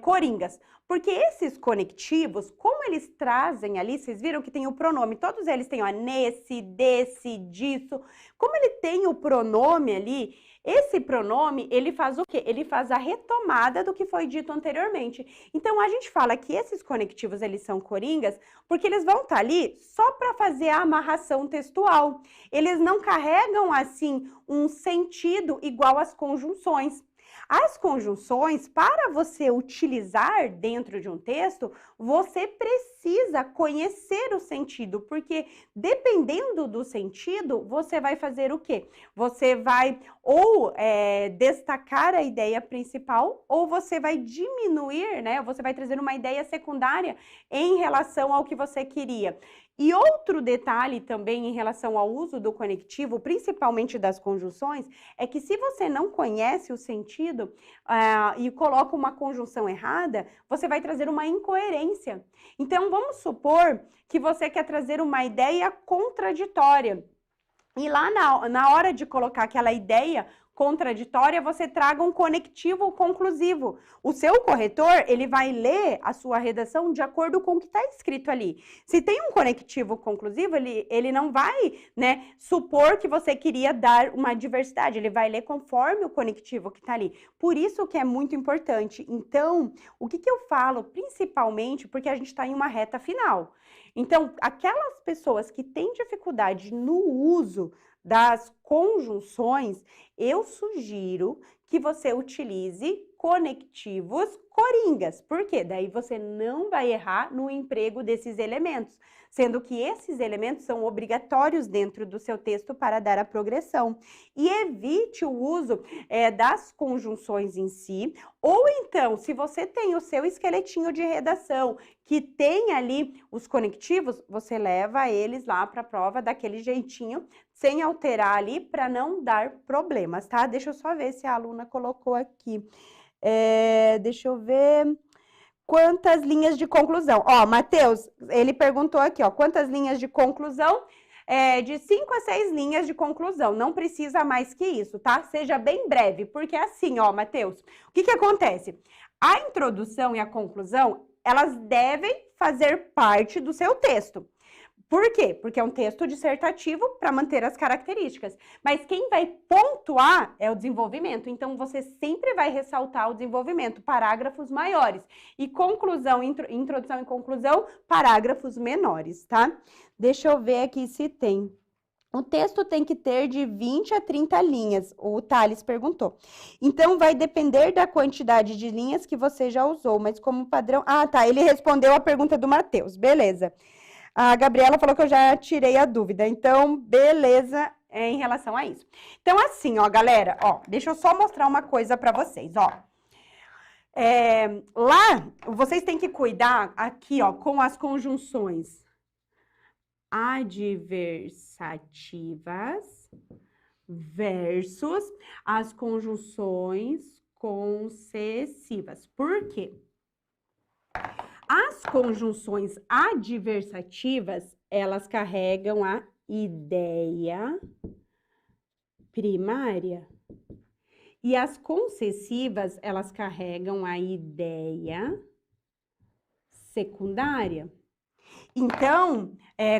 coringas? Porque esses conectivos, como eles trazem ali, vocês viram que tem o pronome, todos eles têm, ó, nesse, desse, disso, como ele tem o pronome ali, esse pronome, ele faz o quê? Ele faz a retomada do que foi dito anteriormente. Então, a gente fala que esses conectivos, eles são coringas, porque eles vão estar ali só para fazer a amarração textual. Eles não carregam, assim, um sentido igual às conjunções. As conjunções, para você utilizar dentro de um texto, você precisa conhecer o sentido, porque dependendo do sentido, você vai fazer o quê? Você vai ou destacar a ideia principal, ou você vai diminuir, né? Você vai trazer uma ideia secundária em relação ao que você queria. E outro detalhe também em relação ao uso do conectivo, principalmente das conjunções, é que se você não conhece o sentido e coloca uma conjunção errada, você vai trazer uma incoerência. Então, vamos supor que você quer trazer uma ideia contraditória. E lá na hora de colocar aquela ideia contraditória, você traga um conectivo conclusivo. O seu corretor, ele vai ler a sua redação de acordo com o que está escrito ali. Se tem um conectivo conclusivo, ele não vai, né, supor que você queria dar uma diversidade, ele vai ler conforme o conectivo que está ali. Por isso que é muito importante. Então, o que eu falo, principalmente, porque a gente está em uma reta final. Então, aquelas pessoas que têm dificuldade no uso das conjunções, eu sugiro que você utilize conectivos coringas. Por quê? Daí você não vai errar no emprego desses elementos, sendo que esses elementos são obrigatórios dentro do seu texto para dar a progressão. E evite o uso das conjunções em si, ou então, se você tem o seu esqueletinho de redação, que tem ali os conectivos, você leva eles lá para a prova daquele jeitinho, sem alterar ali, para não dar problemas, tá? Deixa eu só ver se a aluna colocou aqui. Deixa eu ver... Quantas linhas de conclusão? Ó, Matheus, ele perguntou aqui, ó, quantas linhas de conclusão? De 5 a 6 linhas de conclusão, não precisa mais que isso, tá? Seja bem breve, porque é assim, ó, Matheus, o que acontece? A introdução e a conclusão, elas devem fazer parte do seu texto. Por quê? Porque é um texto dissertativo para manter as características. Mas quem vai pontuar é o desenvolvimento. Então, você sempre vai ressaltar o desenvolvimento, parágrafos maiores. E conclusão, introdução e conclusão, parágrafos menores, tá? Deixa eu ver aqui se tem. O texto tem que ter de 20 a 30 linhas, o Thales perguntou. Então, vai depender da quantidade de linhas que você já usou, mas como padrão... Ah, tá, ele respondeu a pergunta do Matheus, beleza. A Gabriela falou que eu já tirei a dúvida, então, beleza em relação a isso. Então, assim, ó, galera, ó, deixa eu só mostrar uma coisa para vocês, ó. Lá, vocês têm que cuidar aqui, ó, com as conjunções adversativas versus as conjunções concessivas. Por quê? As conjunções adversativas, elas carregam a ideia primária. E as concessivas, elas carregam a ideia secundária. Então,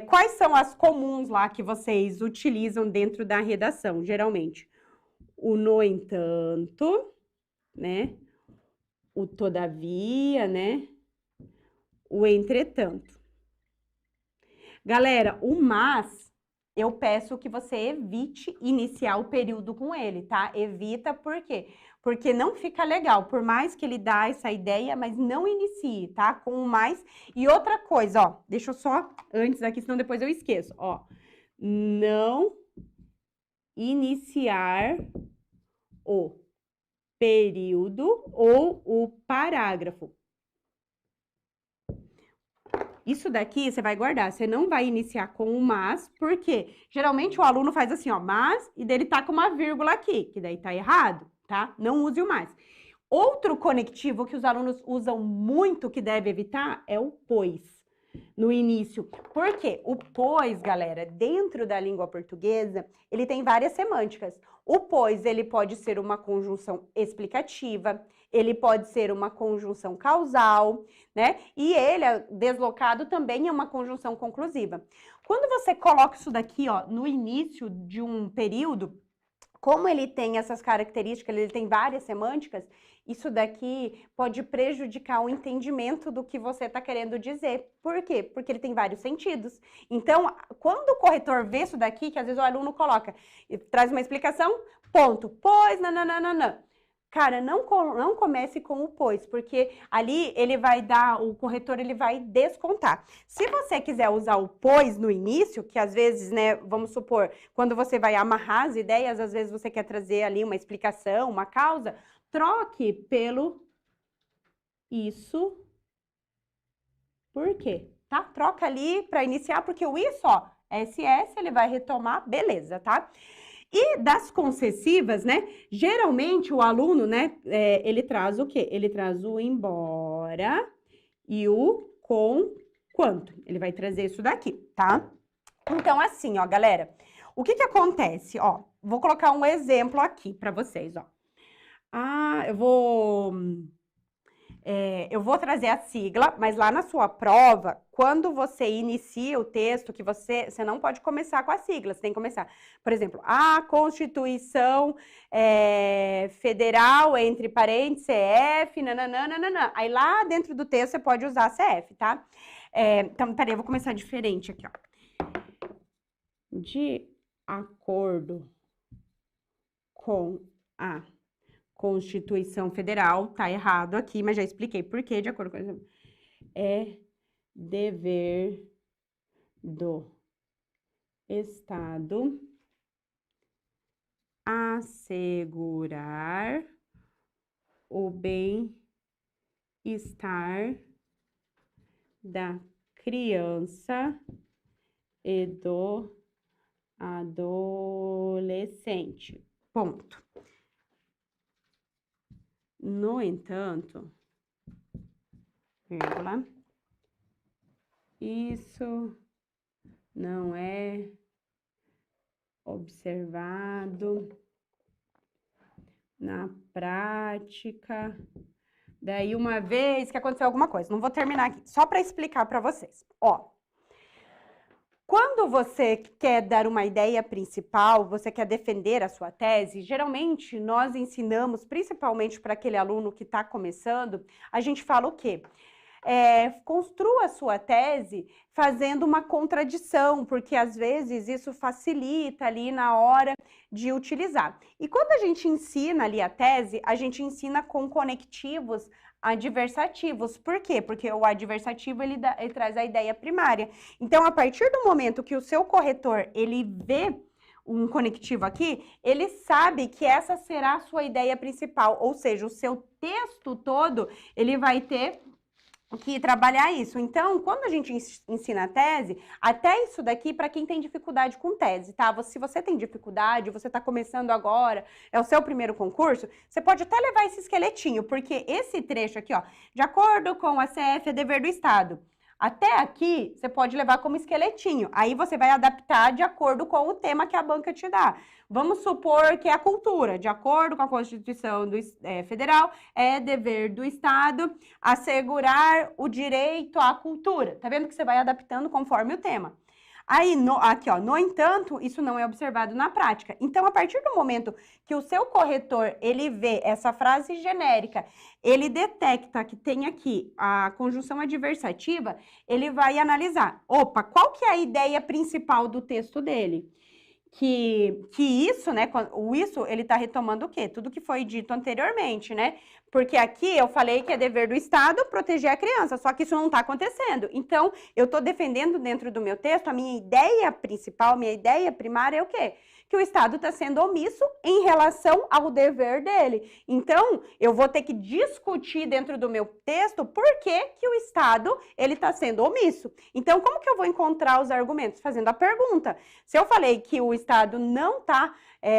quais são as comuns lá que vocês utilizam dentro da redação, geralmente? O no entanto, né? O todavia, né? O entretanto. Galera, o mas, eu peço que você evite iniciar o período com ele, tá? Evita por quê? Porque não fica legal, por mais que ele dá essa ideia, mas não inicie, tá? Com o mais. E outra coisa, ó, deixa eu só antes aqui, senão depois eu esqueço, ó. Não iniciar o período ou o parágrafo. Isso daqui você vai guardar, você não vai iniciar com o mas, porque geralmente o aluno faz assim, ó, mas, e dele tá com uma vírgula aqui, que daí tá errado, tá? Não use o mais. Outro conectivo que os alunos usam muito, que deve evitar, é o pois, no início. Por quê? O pois, galera, dentro da língua portuguesa, ele tem várias semânticas. O pois, ele pode ser uma conjunção explicativa, ele pode ser uma conjunção causal, né? E ele, deslocado, também é uma conjunção conclusiva. Quando você coloca isso daqui, ó, no início de um período, como ele tem essas características, ele tem várias semânticas, isso daqui pode prejudicar o entendimento do que você está querendo dizer. Por quê? Porque ele tem vários sentidos. Então, quando o corretor vê isso daqui, que às vezes o aluno coloca, traz uma explicação, ponto, pois, nananana. Cara, não comece com o pois, porque ali ele vai dar, o corretor ele vai descontar. Se você quiser usar o pois no início, que às vezes, né, vamos supor, quando você vai amarrar as ideias, às vezes você quer trazer ali uma explicação, uma causa, troque pelo isso. Por quê? Tá? Troca ali para iniciar, porque o isso, ó, SS, ele vai retomar, beleza, tá? E das concessivas, né, geralmente o aluno, né, ele traz o quê? Ele traz o embora e o com quanto. Ele vai trazer isso daqui, tá? Então, assim, ó, galera, o que que acontece? Ó, vou colocar um exemplo aqui para vocês, ó. Eu vou trazer a sigla, mas lá na sua prova, quando você inicia o texto, que você não pode começar com a sigla, você tem que começar, por exemplo, a Constituição Federal, entre parênteses, CF, nananana. Aí lá dentro do texto você pode usar CF, tá? Então, peraí, eu vou começar diferente aqui, ó. De acordo com a Constituição Federal, tá errado aqui, mas já expliquei por quê, de acordo com a... É dever do Estado assegurar o bem-estar da criança e do adolescente. Ponto. No entanto, vírgula, isso não é observado na prática. Daí, uma vez que aconteceu alguma coisa, não vou terminar aqui, só para explicar para vocês. Ó, Quando você quer dar uma ideia principal, você quer defender a sua tese, geralmente nós ensinamos, principalmente para aquele aluno que está começando, a gente fala o quê? Construa a sua tese fazendo uma contradição, porque às vezes isso facilita ali na hora de utilizar. E quando a gente ensina ali a tese, a gente ensina com conectivos adversativos. Por quê? Porque o adversativo ele traz a ideia primária. Então, a partir do momento que o seu corretor ele vê um conectivo aqui, ele sabe que essa será a sua ideia principal, ou seja, o seu texto todo ele vai ter que trabalhar isso. Então, quando a gente ensina a tese, até isso daqui para quem tem dificuldade com tese, tá? Se você tem dificuldade, você está começando agora, é o seu primeiro concurso, você pode até levar esse esqueletinho, porque esse trecho aqui, ó, de acordo com a CF, é dever do Estado. Até aqui, você pode levar como esqueletinho. Aí você vai adaptar de acordo com o tema que a banca te dá. Vamos supor que é a cultura. De acordo com a Constituição Federal, é dever do Estado assegurar o direito à cultura. Tá vendo que você vai adaptando conforme o tema. Aí, aqui, ó, no entanto, isso não é observado na prática. Então, a partir do momento que o seu corretor, ele vê essa frase genérica, ele detecta que tem aqui a conjunção adversativa, ele vai analisar. Opa, qual que é a ideia principal do texto dele? Que isso, né, o isso, ele tá retomando o quê? Tudo que foi dito anteriormente, né? Porque aqui eu falei que é dever do Estado proteger a criança, só que isso não tá acontecendo. Então, eu tô defendendo dentro do meu texto, a minha ideia principal, minha ideia primária é o quê? Que o Estado está sendo omisso em relação ao dever dele. Então, eu vou ter que discutir dentro do meu texto por que que o Estado ele está sendo omisso. Então, como que eu vou encontrar os argumentos? Fazendo a pergunta. Se eu falei que o Estado não está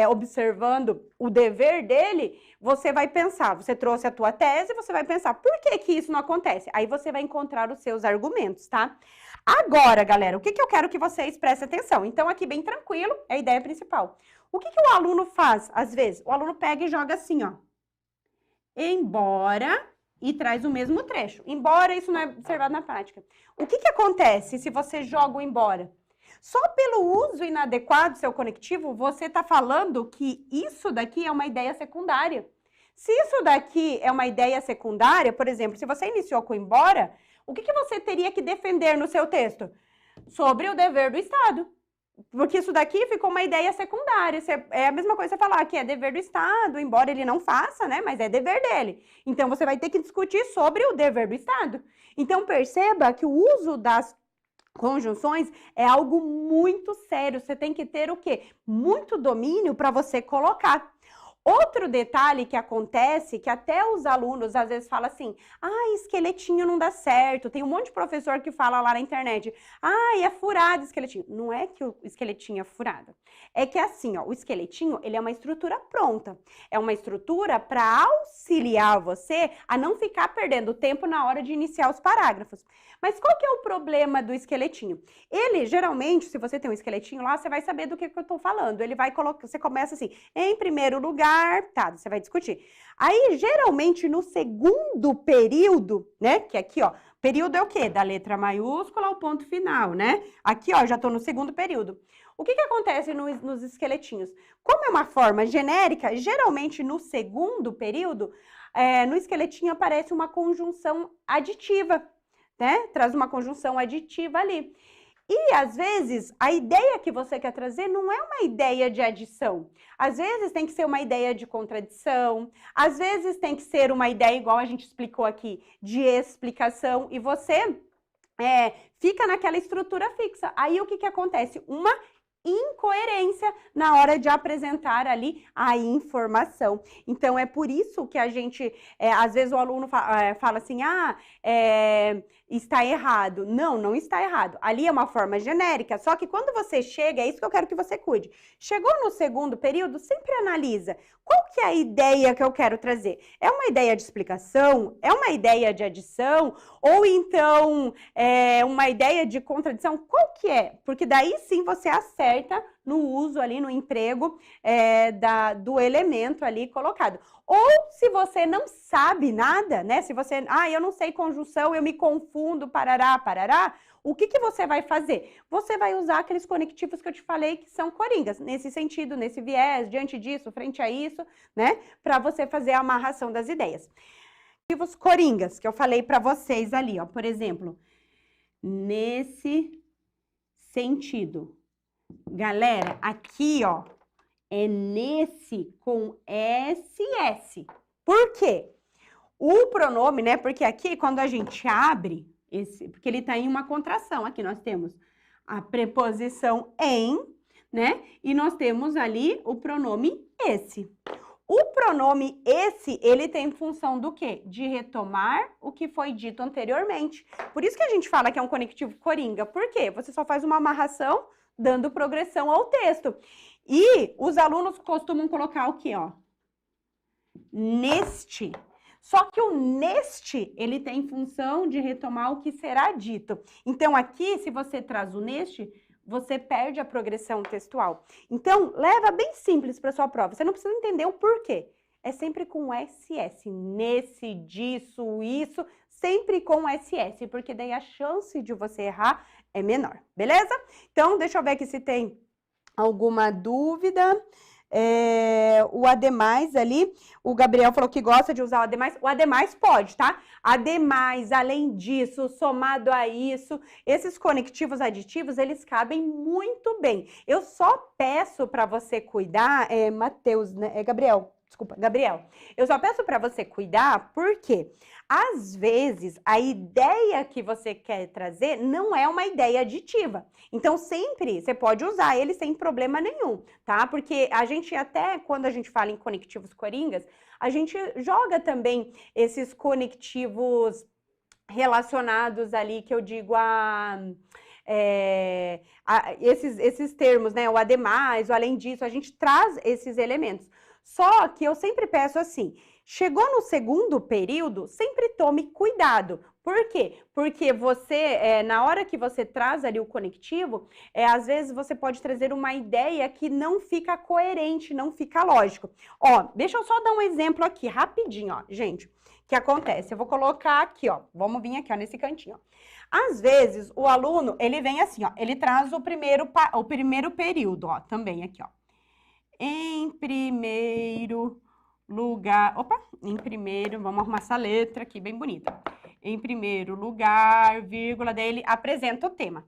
observando o dever dele, você vai pensar, você trouxe a tua tese, você vai pensar, por que que isso não acontece? Aí você vai encontrar os seus argumentos, tá? Agora, galera, o que eu quero que vocês prestem atenção? Então, aqui bem tranquilo, é a ideia principal. O que o aluno faz, às vezes? O aluno pega e joga assim, ó. Embora, e traz o mesmo trecho. Embora, isso não é observado na prática. O que acontece se você joga o embora? Só pelo uso inadequado do seu conectivo, você está falando que isso daqui é uma ideia secundária. Se isso daqui é uma ideia secundária, por exemplo, se você iniciou com embora, o que você teria que defender no seu texto? Sobre o dever do Estado. Porque isso daqui ficou uma ideia secundária. É a mesma coisa você falar que é dever do Estado, embora ele não faça, né? Mas é dever dele. Então, você vai ter que discutir sobre o dever do Estado. Então, perceba que o uso das conjunções é algo muito sério. Você tem que ter o quê? Muito domínio para você colocar. Outro detalhe que acontece, que até os alunos às vezes falam assim, esqueletinho não dá certo, tem um monte de professor que fala lá na internet, é furado o esqueletinho. Não é que o esqueletinho é furado, é que assim, ó, o esqueletinho, ele é uma estrutura pronta, é uma estrutura para auxiliar você a não ficar perdendo tempo na hora de iniciar os parágrafos. Mas qual que é o problema do esqueletinho? Ele, geralmente, se você tem um esqueletinho lá, você vai saber do que eu tô falando, ele vai colocar, você começa assim, em primeiro lugar, você vai discutir. Aí, geralmente, no segundo período, né, que aqui, ó, período é o quê? Da letra maiúscula ao ponto final, né? Aqui, ó, já tô no segundo período. O que acontece nos esqueletinhos? Como é uma forma genérica, geralmente no segundo período, no esqueletinho aparece uma conjunção aditiva, né? Traz uma conjunção aditiva ali. E, às vezes, a ideia que você quer trazer não é uma ideia de adição. Às vezes, tem que ser uma ideia de contradição. Às vezes, tem que ser uma ideia, igual a gente explicou aqui, de explicação. E você fica naquela estrutura fixa. Aí, o que acontece? Uma incoerência na hora de apresentar ali a informação. Então, é por isso que a gente, às vezes o aluno fala assim, está errado. Não, não está errado. Ali é uma forma genérica, só que quando você chega, é isso que eu quero que você cuide. Chegou no segundo período, sempre analisa. Qual que é a ideia que eu quero trazer? É uma ideia de explicação? É uma ideia de adição? Ou então, uma ideia de contradição? Qual que é? Porque daí sim você acerta no uso ali, no emprego do elemento ali colocado. Ou se você não sabe nada, né? Se você, eu não sei conjunção, eu me confundo, parará, parará, o que você vai fazer? Você vai usar aqueles conectivos que eu te falei que são coringas, nesse sentido, nesse viés, diante disso, frente a isso, né? Para você fazer a amarração das ideias. Conectivos coringas, que eu falei para vocês ali, ó, por exemplo, nesse sentido. Galera, aqui, ó, é nesse com SS. Por quê? O pronome, né? Porque aqui, quando a gente abre, porque ele tá em uma contração, aqui nós temos a preposição em, né? E nós temos ali o pronome esse. O pronome esse, ele tem função do quê? De retomar o que foi dito anteriormente. Por isso que a gente fala que é um conectivo coringa. Por quê? Você só faz uma amarração dando progressão ao texto. E os alunos costumam colocar o quê, ó? Neste. Só que o neste, ele tem função de retomar o que será dito. Então, aqui, se você traz o neste, você perde a progressão textual. Então, leva bem simples para sua prova. Você não precisa entender o porquê. É sempre com SS. Nesse, disso, isso, sempre com SS, porque daí a chance de você errar é menor, beleza? Então, deixa eu ver aqui se tem alguma dúvida. O ademais ali, o Gabriel falou que gosta de usar o ademais pode, tá? Ademais, além disso, somado a isso, esses conectivos aditivos, eles cabem muito bem. Eu só peço para você cuidar, Matheus, né? Gabriel, eu só peço para você cuidar porque, às vezes, a ideia que você quer trazer não é uma ideia aditiva. Então, sempre você pode usar ele sem problema nenhum, tá? Porque a gente até, quando a gente fala em conectivos coringas, a gente joga também esses conectivos relacionados ali, que eu digo esses termos, né? O ademais, o além disso, a gente traz esses elementos. Só que eu sempre peço assim, chegou no segundo período, sempre tome cuidado. Por quê? Porque você, na hora que você traz ali o conectivo, às vezes você pode trazer uma ideia que não fica coerente, não fica lógico. Ó, deixa eu só dar um exemplo aqui, rapidinho, ó, gente. O que acontece? Eu vou colocar aqui, ó, vamos vir aqui, ó, nesse cantinho, ó. Às vezes, o aluno, ele vem assim, ó, ele traz o primeiro período, ó, também aqui, ó. Em primeiro lugar, vamos arrumar essa letra aqui bem bonita. Em primeiro lugar, vírgula, daí ele apresenta o tema.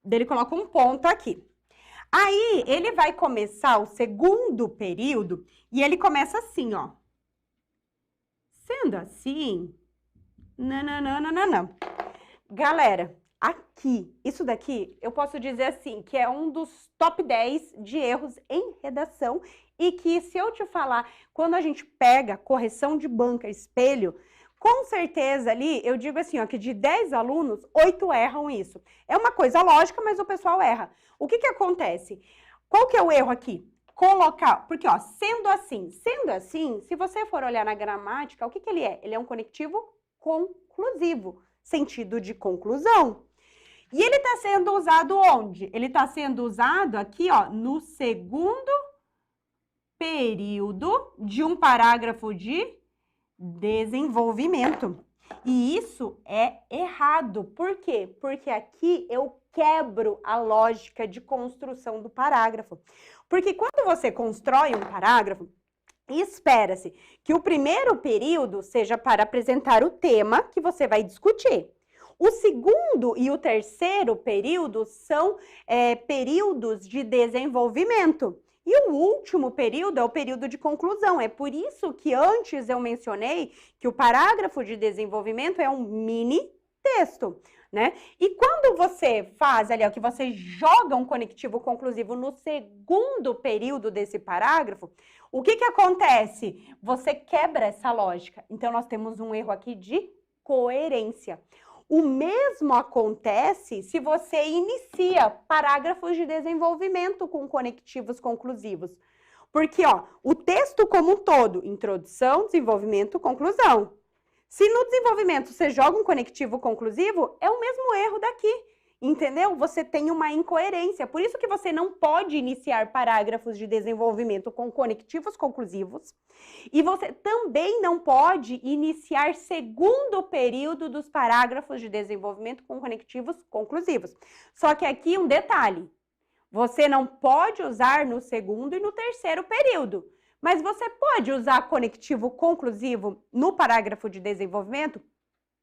Daí ele coloca um ponto aqui. Aí, ele vai começar o segundo período e ele começa assim, ó. Sendo assim, não. Galera, aqui, isso daqui, eu posso dizer assim, que é um dos top 10 de erros em redação e que, se eu te falar, quando a gente pega correção de banca, espelho, com certeza ali, eu digo assim, ó, que de 10 alunos, 8 erram isso. É uma coisa lógica, mas o pessoal erra. O que acontece? Qual que é o erro aqui? Colocar, porque, ó, sendo assim, se você for olhar na gramática, o que ele é? Ele é um conectivo conclusivo, sentido de conclusão. E ele está sendo usado onde? Ele está sendo usado aqui, ó, no segundo período de um parágrafo de desenvolvimento. E isso é errado. Por quê? Porque aqui eu quebro a lógica de construção do parágrafo. Porque quando você constrói um parágrafo, espera-se que o primeiro período seja para apresentar o tema que você vai discutir. O segundo e o terceiro período são períodos de desenvolvimento. E o último período é o período de conclusão. É por isso que antes eu mencionei que o parágrafo de desenvolvimento é um mini texto, né? E quando você faz ali, ó, que você joga um conectivo conclusivo no segundo período desse parágrafo, o que acontece? Você quebra essa lógica. Então, nós temos um erro aqui de coerência. O mesmo acontece se você inicia parágrafos de desenvolvimento com conectivos conclusivos. Porque, ó, o texto como um todo, introdução, desenvolvimento, conclusão. Se no desenvolvimento você joga um conectivo conclusivo, é o mesmo erro daqui. Entendeu? Você tem uma incoerência. Por isso que você não pode iniciar parágrafos de desenvolvimento com conectivos conclusivos. E você também não pode iniciar segundo período dos parágrafos de desenvolvimento com conectivos conclusivos. Só que aqui um detalhe. Você não pode usar no segundo e no terceiro período. Mas você pode usar conectivo conclusivo no parágrafo de desenvolvimento?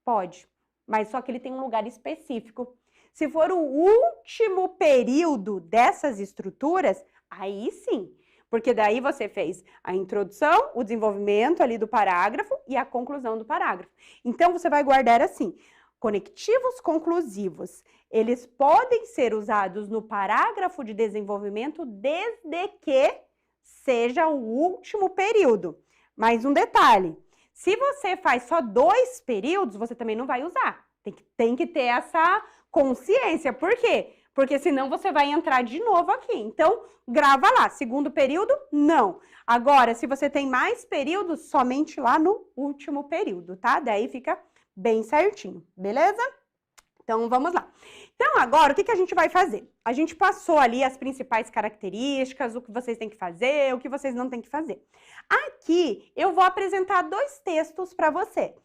Pode. Mas só que ele tem um lugar específico. Se for o último período dessas estruturas, aí sim. Porque daí você fez a introdução, o desenvolvimento ali do parágrafo e a conclusão do parágrafo. Então, você vai guardar assim, conectivos conclusivos, eles podem ser usados no parágrafo de desenvolvimento desde que seja o último período. Mais um detalhe, se você faz só 2 períodos, você também não vai usar. Tem que ter essa consciência. Por quê? Porque senão você vai entrar de novo aqui. Então, grava lá. Segundo período, não. Agora, se você tem mais períodos, somente lá no último período, tá? Daí fica bem certinho, beleza? Então, vamos lá. Então, agora, o que a gente vai fazer? A gente passou ali as principais características, o que vocês têm que fazer, o que vocês não têm que fazer. Aqui, eu vou apresentar 2 textos para você.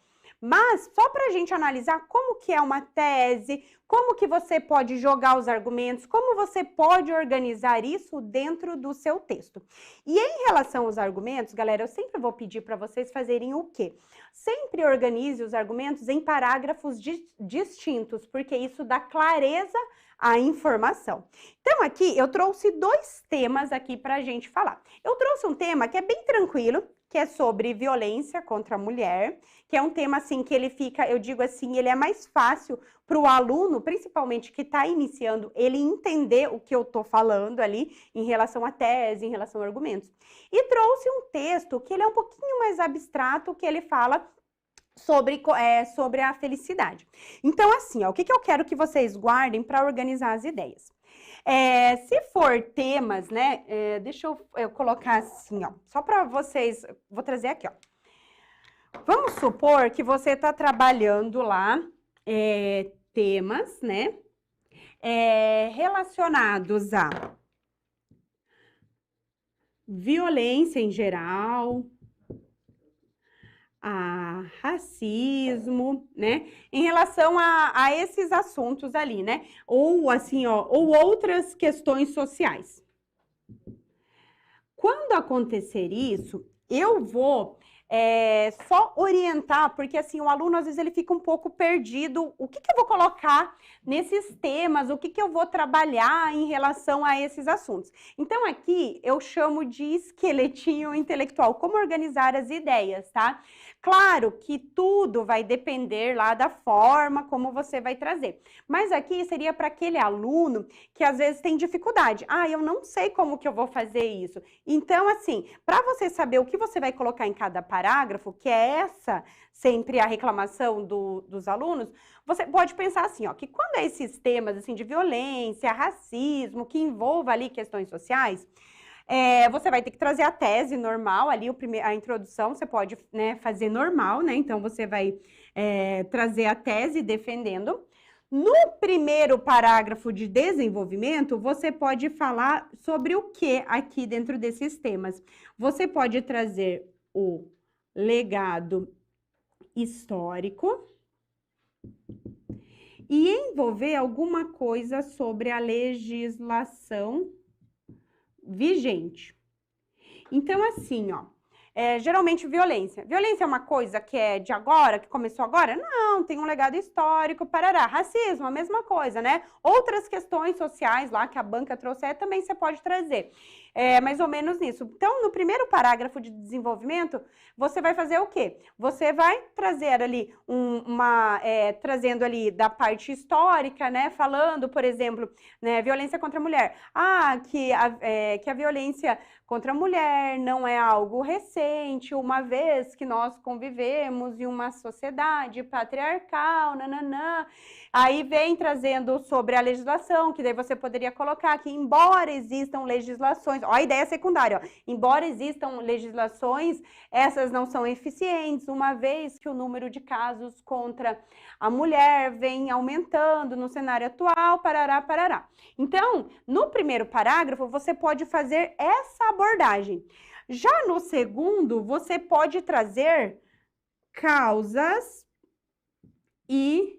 Mas, só para a gente analisar como que é uma tese, como que você pode jogar os argumentos, como você pode organizar isso dentro do seu texto. E em relação aos argumentos, galera, eu sempre vou pedir para vocês fazerem o quê? Sempre organize os argumentos em parágrafos distintos, porque isso dá clareza à informação. Então, aqui, eu trouxe 2 temas aqui para a gente falar. Eu trouxe um tema que é bem tranquilo, que é sobre violência contra a mulher, que é um tema, assim, que ele fica, eu digo assim, ele é mais fácil para o aluno, principalmente que está iniciando, ele entender o que eu estou falando ali em relação à tese, em relação a argumentos. E trouxe um texto que ele é um pouquinho mais abstrato, que ele fala sobre a felicidade. Então, assim, ó, o que eu quero que vocês guardem para organizar as ideias? Se for temas, né, deixa eu colocar assim, ó, só para vocês, vou trazer aqui, ó. Vamos supor que você está trabalhando lá temas, né, relacionados a violência em geral, a racismo, né, em relação a esses assuntos ali, né, ou assim, ó, ou outras questões sociais. Quando acontecer isso, eu vou só orientar, porque assim, o aluno às vezes ele fica um pouco perdido, o que eu vou colocar nesses temas, o que eu vou trabalhar em relação a esses assuntos. Então aqui eu chamo de esqueletinho intelectual, como organizar as ideias, tá? Claro que tudo vai depender lá da forma como você vai trazer, mas aqui seria para aquele aluno que às vezes tem dificuldade. Eu não sei como que eu vou fazer isso. Então assim, para você saber o que você vai colocar em cada parágrafo, que é essa sempre a reclamação dos alunos, você pode pensar assim, ó, que quando é esses temas assim de violência, racismo, que envolva ali questões sociais, você vai ter que trazer a tese normal ali, a introdução você pode, né, fazer normal, né, então você vai trazer a tese defendendo. No primeiro parágrafo de desenvolvimento, você pode falar sobre o que aqui dentro desses temas. Você pode trazer o legado histórico e envolver alguma coisa sobre a legislação vigente. Então, assim, ó, geralmente violência. Violência é uma coisa que é de agora, que começou agora? Não, tem um legado histórico, parará. Racismo, a mesma coisa, né? Outras questões sociais lá que a banca trouxe, também você pode trazer. Mais ou menos nisso. Então, no primeiro parágrafo de desenvolvimento, você vai fazer o quê? Você vai trazer ali trazendo ali da parte histórica, né? Falando, por exemplo, né, violência contra a mulher. Que a violência contra a mulher não é algo recente, uma vez que nós convivemos em uma sociedade patriarcal, nananã. Aí vem trazendo sobre a legislação, que daí você poderia colocar que, embora existam legislações, Ó, a ideia secundária, ó. Embora existam legislações, essas não são eficientes, uma vez que o número de casos contra a mulher vem aumentando no cenário atual, parará, parará. Então, no primeiro parágrafo, você pode fazer essa abordagem. Já no segundo, você pode trazer causas e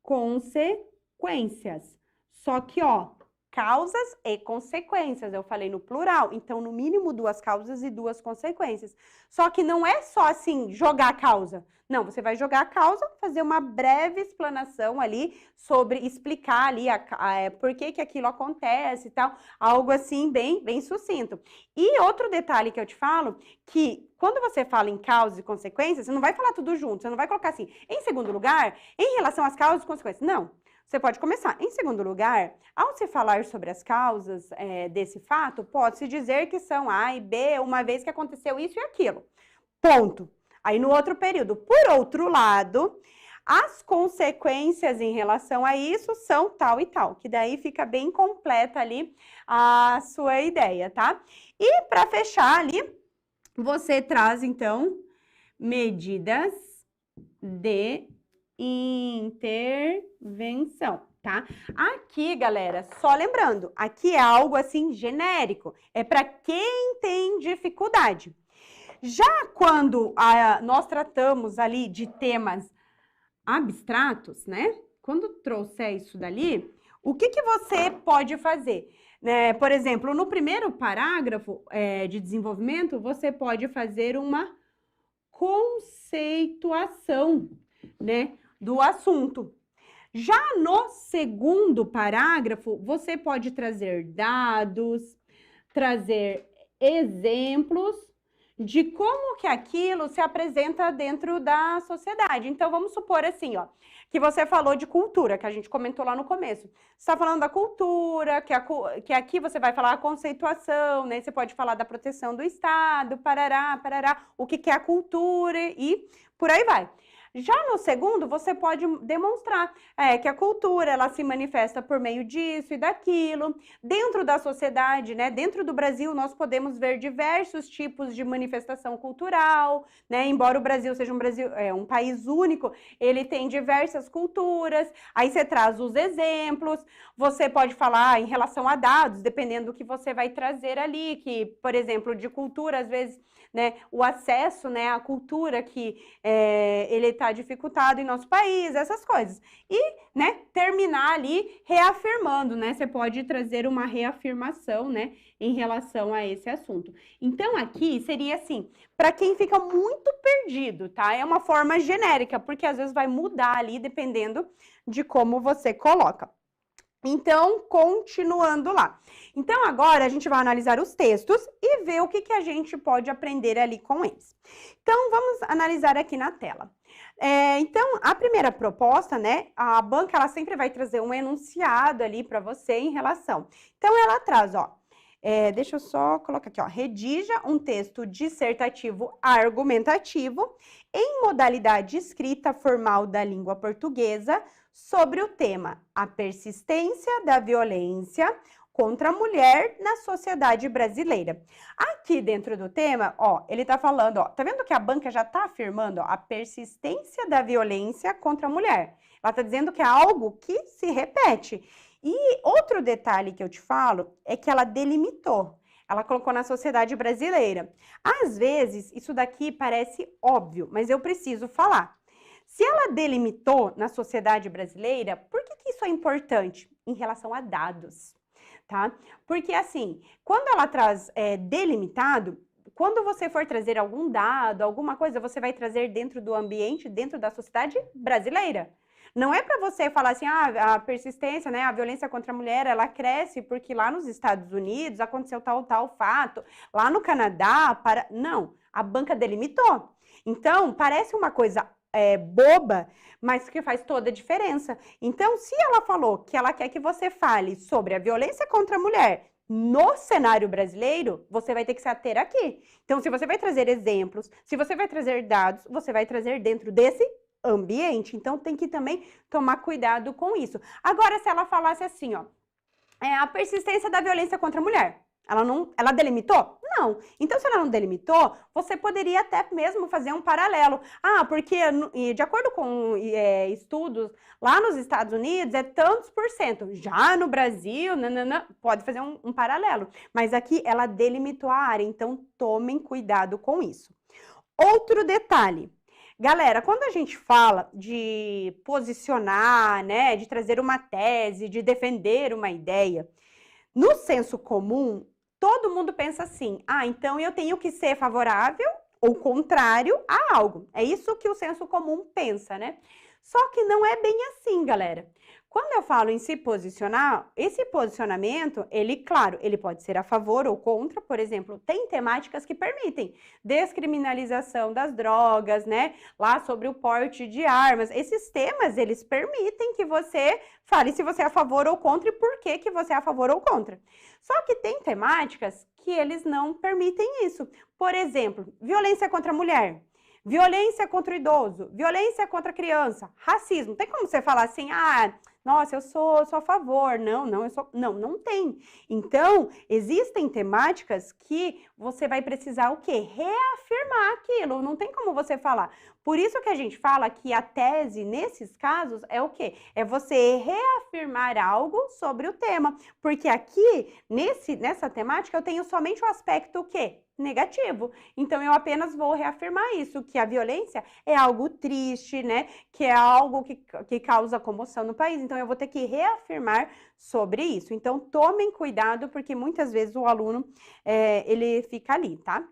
consequências. Só que, ó, causas e consequências, eu falei no plural, então no mínimo 2 causas e 2 consequências. Só que não é só assim, jogar a causa. Não, você vai jogar a causa, fazer uma breve explanação ali sobre explicar ali por que aquilo acontece e tal, algo assim bem sucinto. E outro detalhe que eu te falo, que quando você fala em causas e consequências, você não vai falar tudo junto, você não vai colocar assim, em segundo lugar, em relação às causas e consequências. Não. Você pode começar. Em segundo lugar, ao se falar sobre as causas desse fato, pode-se dizer que são A e B, uma vez que aconteceu isso e aquilo. Ponto. Aí no outro período. Por outro lado, as consequências em relação a isso são tal e tal, que daí fica bem completa ali a sua ideia, tá? E para fechar ali, você traz então medidas de intervenção, tá? Aqui, galera, só lembrando, aqui é algo assim genérico, é para quem tem dificuldade. Já quando nós tratamos ali de temas abstratos, né? Quando trouxer isso dali, o que você pode fazer? Por exemplo, no primeiro parágrafo de desenvolvimento, você pode fazer uma conceituação, né, do assunto. Já no segundo parágrafo, você pode trazer dados, trazer exemplos de como que aquilo se apresenta dentro da sociedade. Então, vamos supor assim, ó, que você falou de cultura, que a gente comentou lá no começo. Você está falando da cultura, que aqui você vai falar a conceituação, né? Você pode falar da proteção do Estado, parará, parará, o que é a cultura e por aí vai. Já no segundo, você pode demonstrar que a cultura, ela se manifesta por meio disso e daquilo. Dentro da sociedade, né, dentro do Brasil, nós podemos ver diversos tipos de manifestação cultural, né, embora o Brasil seja um país único, ele tem diversas culturas. Aí você traz os exemplos, você pode falar em relação a dados, dependendo do que você vai trazer ali, que, por exemplo, de cultura, às vezes, né, o acesso, né, à cultura que ele está dificultado em nosso país, essas coisas. E, né, terminar ali reafirmando, né? Você pode trazer uma reafirmação, né, em relação a esse assunto. Então, aqui seria assim, para quem fica muito perdido, tá? É uma forma genérica, porque às vezes vai mudar ali, dependendo de como você coloca. Então, continuando lá. Então, agora a gente vai analisar os textos e ver o que a gente pode aprender ali com eles. Então, vamos analisar aqui na tela. Então, a primeira proposta, né, a banca, ela sempre vai trazer um enunciado ali para você em relação. Então, ela traz, ó, deixa eu só colocar aqui, ó, redija um texto dissertativo argumentativo em modalidade escrita formal da língua portuguesa sobre o tema a persistência da violência contra a mulher na sociedade brasileira. Aqui dentro do tema, ó, ele tá falando, ó, tá vendo que a banca já tá afirmando, ó, a persistência da violência contra a mulher. Ela tá dizendo que é algo que se repete. E outro detalhe que eu te falo é que ela delimitou. Ela colocou na sociedade brasileira. Às vezes, isso daqui parece óbvio, mas eu preciso falar. Se ela delimitou na sociedade brasileira, por que isso é importante? Em relação a dados, tá? Porque assim, quando ela traz delimitado, quando você for trazer algum dado, alguma coisa, você vai trazer dentro do ambiente, dentro da sociedade brasileira. Não é para você falar assim, a persistência, né, a violência contra a mulher, ela cresce porque lá nos Estados Unidos aconteceu tal fato, lá no Canadá, não, a banca delimitou. Então, parece uma coisa boba, mas que faz toda a diferença. Então, se ela falou que ela quer que você fale sobre a violência contra a mulher no cenário brasileiro, você vai ter que se ater aqui. Então, se você vai trazer exemplos, se você vai trazer dados, você vai trazer dentro desse ambiente. Então, tem que também tomar cuidado com isso. Agora, se ela falasse assim, ó, a persistência da violência contra a mulher. Ela delimitou? Não. Então, se ela não delimitou, você poderia até mesmo fazer um paralelo. Ah, porque de acordo com estudos lá nos Estados Unidos, é tantos por cento. Já no Brasil, pode fazer um paralelo. Mas aqui ela delimitou a área, então tomem cuidado com isso. Outro detalhe. Galera, quando a gente fala de posicionar, né, de trazer uma tese, de defender uma ideia, no senso comum, todo mundo pensa assim, então eu tenho que ser favorável ou contrário a algo. É isso que o senso comum pensa, né? Só que não é bem assim, galera. Quando eu falo em se posicionar, esse posicionamento, claro, ele pode ser a favor ou contra, por exemplo, tem temáticas que permitem descriminalização das drogas, né? Lá sobre o porte de armas. Esses temas, eles permitem que você fale se você é a favor ou contra e por que você é a favor ou contra. Só que tem temáticas que eles não permitem isso. Por exemplo, violência contra a mulher. Violência contra o idoso, violência contra a criança, racismo. Tem como você falar assim, nossa, eu sou a favor. Não tem. Então, existem temáticas que você vai precisar o quê? Reafirmar aquilo. Não tem como você falar. Por isso que a gente fala que a tese, nesses casos, é o quê? É você reafirmar algo sobre o tema. Porque aqui, nessa temática, eu tenho somente o aspecto o quê? Negativo. Então, eu apenas vou reafirmar isso, que a violência é algo triste, né? Que é algo que causa comoção no país. Então, eu vou ter que reafirmar sobre isso. Então, tomem cuidado, porque muitas vezes o aluno, ele fica ali, tá?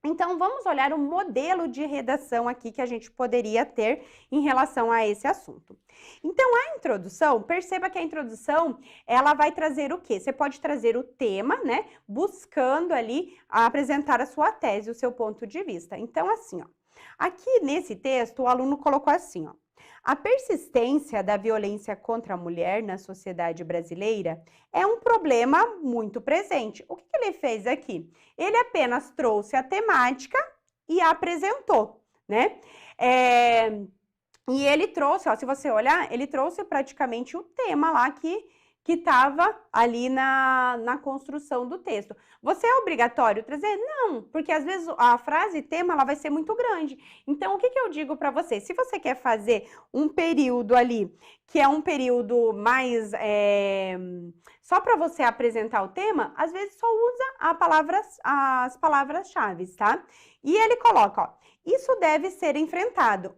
Então, vamos olhar o modelo de redação aqui que a gente poderia ter em relação a esse assunto. Então, a introdução, perceba que a introdução, ela vai trazer o quê? Você pode trazer o tema, né? Buscando ali apresentar a sua tese, o seu ponto de vista. Então, assim, ó, aqui nesse texto, o aluno colocou assim, ó. A persistência da violência contra a mulher na sociedade brasileira é um problema muito presente. O que ele fez aqui? Ele apenas trouxe a temática e a apresentou, né? E ele trouxe, ó, se você olhar, ele trouxe praticamente o tema lá que estava ali na construção do texto. Você é obrigatório trazer? Não, porque às vezes a frase tema ela vai ser muito grande. Então, o que eu digo para você? Se você quer fazer um período ali, que é um período mais só para você apresentar o tema, às vezes só usa as palavras-chave, tá? E ele coloca, ó, isso deve ser enfrentado.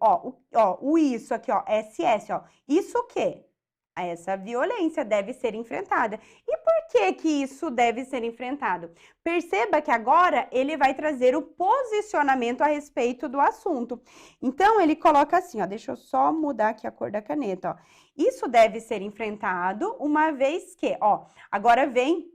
O isso aqui, ó, SS, ó, isso o quê? Essa violência deve ser enfrentada. E por que isso deve ser enfrentado? Perceba que agora ele vai trazer o posicionamento a respeito do assunto. Então, ele coloca assim, ó, deixa eu só mudar aqui a cor da caneta, ó. Isso deve ser enfrentado uma vez que, ó, agora vem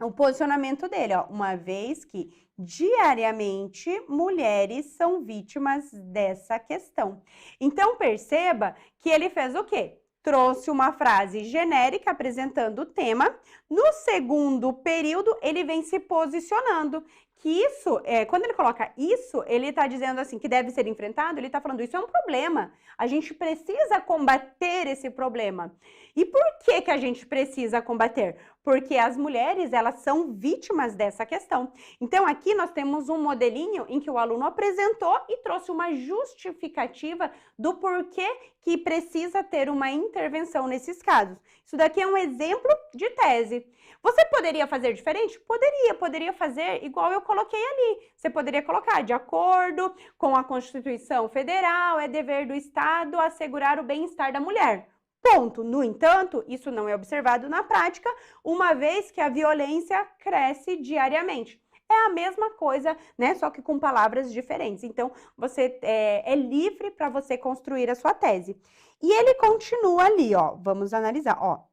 o posicionamento dele, ó, uma vez que diariamente mulheres são vítimas dessa questão. Então, perceba que ele fez o quê? Trouxe uma frase genérica apresentando o tema. No segundo período, ele vem se posicionando. Que isso, quando ele coloca isso, ele está dizendo assim, que deve ser enfrentado, ele está falando, isso é um problema. A gente precisa combater esse problema. E por que a gente precisa combater? Porque as mulheres, elas são vítimas dessa questão. Então, aqui nós temos um modelinho em que o aluno apresentou e trouxe uma justificativa do porquê que precisa ter uma intervenção nesses casos. Isso daqui é um exemplo de tese. Você poderia fazer diferente? Poderia fazer igual eu coloquei ali. Você poderia colocar, de acordo com a Constituição Federal, é dever do Estado assegurar o bem-estar da mulher. Ponto. No entanto, isso não é observado na prática, uma vez que a violência cresce diariamente. É a mesma coisa, né? Só que com palavras diferentes. Então, você é livre para você construir a sua tese. E ele continua ali, ó. Vamos analisar, ó.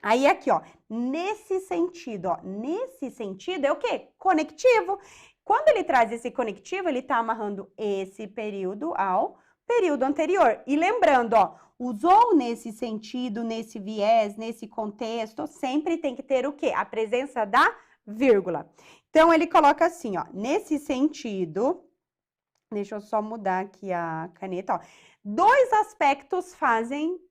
Aí aqui, ó, nesse sentido é o quê? Conectivo. Quando ele traz esse conectivo, ele tá amarrando esse período ao período anterior. E lembrando, ó, usou nesse sentido, nesse viés, nesse contexto, sempre tem que ter o quê? A presença da vírgula. Então, ele coloca assim, ó, nesse sentido, deixa eu só mudar aqui a caneta, ó. Dois aspectos fazem-se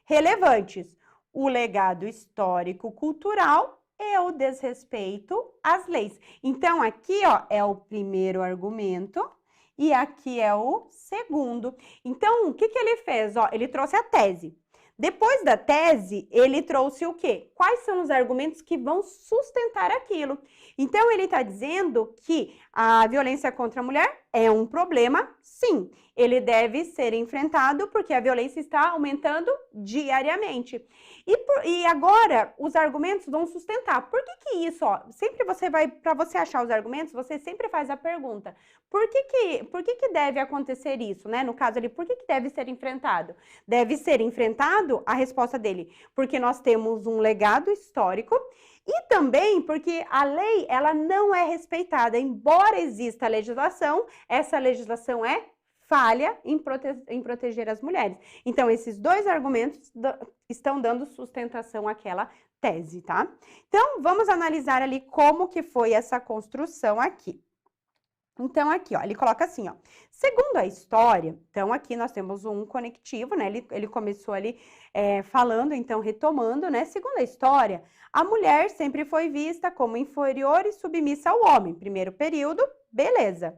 relevantes. O legado histórico-cultural e o desrespeito às leis. Então, aqui, ó, é o primeiro argumento e aqui é o segundo. Então, o que que ele fez? Ó, ele trouxe a tese. Depois da tese, ele trouxe o quê? Quais são os argumentos que vão sustentar aquilo? Então, ele está dizendo que a violência contra a mulher é um problema, sim. Ele deve ser enfrentado porque a violência está aumentando diariamente. E agora, os argumentos vão sustentar. Por que isso? Ó, sempre você vai, para você achar os argumentos, você sempre faz a pergunta. Por que deve acontecer isso, né? No caso ali, por que deve ser enfrentado? Deve ser enfrentado, a resposta dele, porque nós temos um legado histórico e também porque a lei, ela não é respeitada. Embora exista a legislação, essa legislação é falha em proteger as mulheres. Então, esses dois argumentos estão dando sustentação àquela tese, tá? Então, vamos analisar ali como que foi essa construção aqui. Então, aqui, ó, ele coloca assim, ó, segundo a história, então aqui nós temos um conectivo, né, ele começou ali falando, então retomando, né, segundo a história, a mulher sempre foi vista como inferior e submissa ao homem, primeiro período, beleza.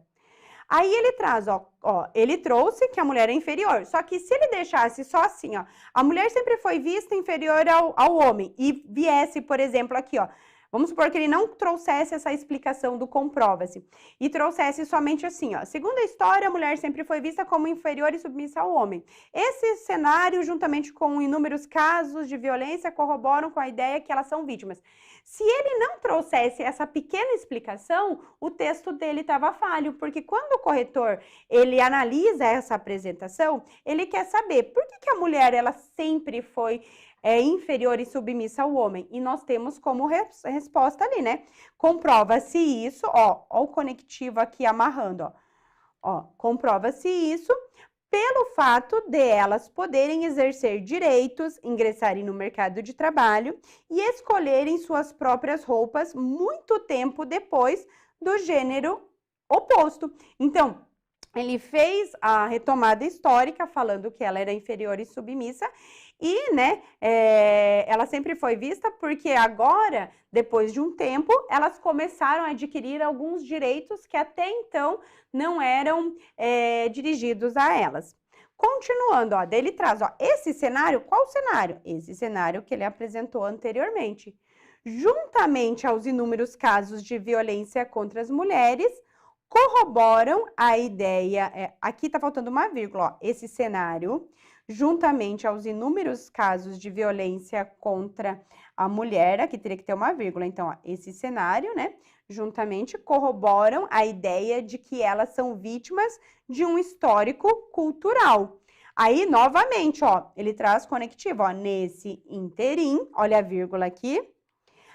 Aí ele traz, ó, ele trouxe que a mulher é inferior, só que se ele deixasse só assim, ó, a mulher sempre foi vista inferior ao homem e viesse, por exemplo, aqui, ó, vamos supor que ele não trouxesse essa explicação do comprova-se e trouxesse somente assim, ó, segundo a história, a mulher sempre foi vista como inferior e submissa ao homem. Esse cenário, juntamente com inúmeros casos de violência, corroboram com a ideia que elas são vítimas. Se ele não trouxesse essa pequena explicação, o texto dele estava falho, porque quando o corretor, ele analisa essa apresentação, ele quer saber por que a mulher, ela sempre foi inferior e submissa ao homem. E nós temos como resposta ali, né? Comprova-se isso, ó o conectivo aqui amarrando, ó, comprova-se isso pelo fato de elas poderem exercer direitos, ingressarem no mercado de trabalho e escolherem suas próprias roupas muito tempo depois do gênero oposto. Então, ele fez a retomada histórica falando que ela era inferior e submissa e, né, ela sempre foi vista porque agora, depois de um tempo, elas começaram a adquirir alguns direitos que até então não eram dirigidos a elas. Continuando, ó, daí ele traz, ó, esse cenário, qual cenário? Esse cenário que ele apresentou anteriormente. Juntamente aos inúmeros casos de violência contra as mulheres, corroboram a ideia, aqui tá faltando uma vírgula, ó, esse cenário, juntamente aos inúmeros casos de violência contra a mulher, aqui teria que ter uma vírgula, então, ó, esse cenário, né, juntamente corroboram a ideia de que elas são vítimas de um histórico cultural. Aí, novamente, ó, ele traz conectivo, ó, nesse interim, olha a vírgula aqui,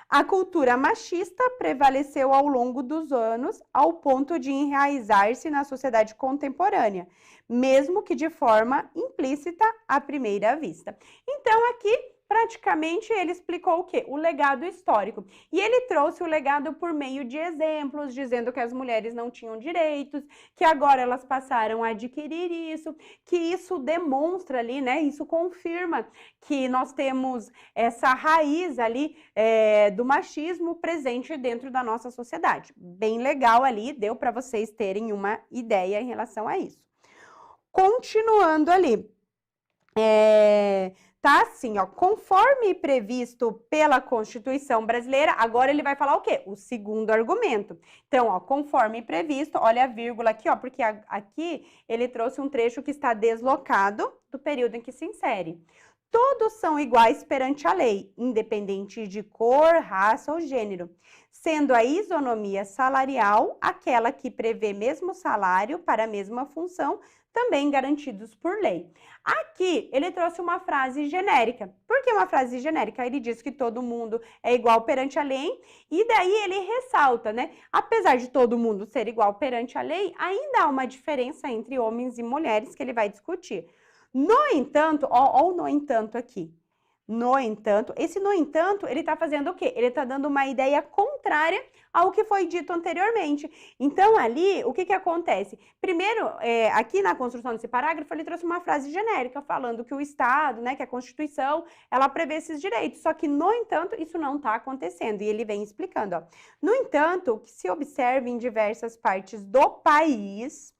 a cultura machista prevaleceu ao longo dos anos ao ponto de enraizar-se na sociedade contemporânea, mesmo que de forma implícita à primeira vista. Então, aqui, praticamente, ele explicou o quê? O legado histórico. E ele trouxe o legado por meio de exemplos, dizendo que as mulheres não tinham direitos, que agora elas passaram a adquirir isso, que isso demonstra ali, né? Isso confirma que nós temos essa raiz ali do machismo presente dentro da nossa sociedade. Bem legal ali, deu para vocês terem uma ideia em relação a isso. Continuando ali, tá assim, ó, conforme previsto pela Constituição Brasileira, agora ele vai falar o quê? O segundo argumento. Então, ó, conforme previsto, olha a vírgula aqui, ó, porque aqui ele trouxe um trecho que está deslocado do período em que se insere. Todos são iguais perante a lei, independente de cor, raça ou gênero, sendo a isonomia salarial aquela que prevê mesmo salário para a mesma função, também garantidos por lei. Aqui, ele trouxe uma frase genérica. Por que uma frase genérica? Ele diz que todo mundo é igual perante a lei, e daí ele ressalta, né? Apesar de todo mundo ser igual perante a lei, ainda há uma diferença entre homens e mulheres que ele vai discutir. No entanto, ó o no entanto aqui. No entanto, esse no entanto, ele está fazendo o quê? Ele está dando uma ideia contrária ao que foi dito anteriormente. Então, ali, o que acontece? Primeiro, aqui na construção desse parágrafo, ele trouxe uma frase genérica, falando que o Estado, né, que a Constituição, ela prevê esses direitos. Só que, no entanto, isso não está acontecendo. E ele vem explicando, ó. No entanto, o que se observa em diversas partes do país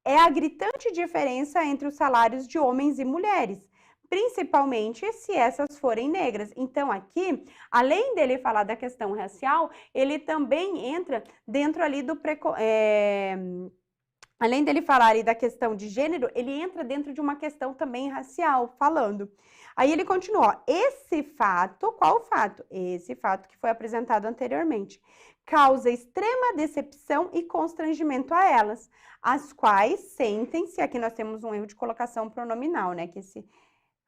é a gritante diferença entre os salários de homens e mulheres, principalmente se essas forem negras. Então, aqui, além dele falar da questão racial, ele também entra dentro ali do além dele falar ali da questão de gênero, ele entra dentro de uma questão também racial, falando. Aí ele continua, ó, esse fato, qual fato? Esse fato que foi apresentado anteriormente, causa extrema decepção e constrangimento a elas, as quais sentem-se, aqui nós temos um erro de colocação pronominal, né, que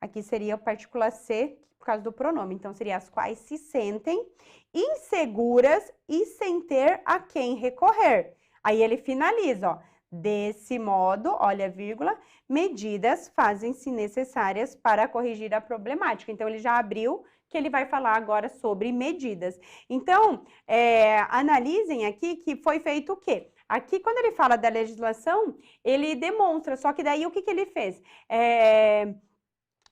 aqui seria a partícula C, por causa do pronome. Então, seria as quais se sentem inseguras e sem ter a quem recorrer. Aí ele finaliza, ó. Desse modo, olha a vírgula, medidas fazem-se necessárias para corrigir a problemática. Então, ele já abriu que ele vai falar agora sobre medidas. Então, analisem aqui que foi feito o quê? Aqui, quando ele fala da legislação, ele demonstra, só que daí o que ele fez?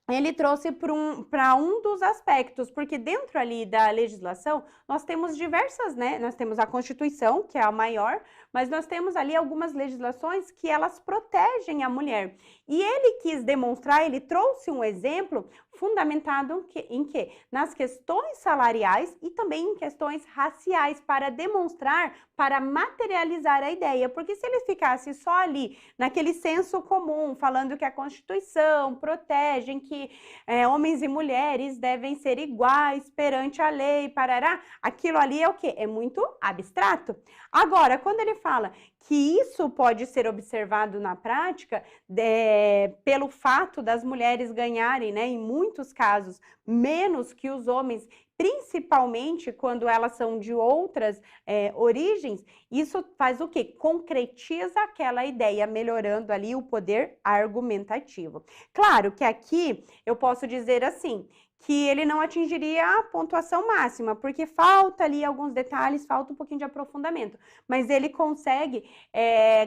Ele trouxe para um dos aspectos, porque dentro ali da legislação, nós temos diversas, né? Nós temos a Constituição, que é a maior, mas nós temos ali algumas legislações que elas protegem a mulher. E ele quis demonstrar, ele trouxe um exemplo fundamentado em quê? Nas questões salariais e também em questões raciais, para demonstrar, para materializar a ideia. Porque se ele ficasse só ali, naquele senso comum, falando que a Constituição protege, que homens e mulheres devem ser iguais perante a lei, parará, aquilo ali é o quê? É muito abstrato. Agora, quando ele fala que isso pode ser observado na prática, pelo fato das mulheres ganharem, né, em muitos casos, menos que os homens, principalmente quando elas são de outras origens, isso faz o quê? Concretiza aquela ideia, melhorando ali o poder argumentativo. Claro que aqui eu posso dizer assim, que ele não atingiria a pontuação máxima, porque falta ali alguns detalhes, falta um pouquinho de aprofundamento, mas ele consegue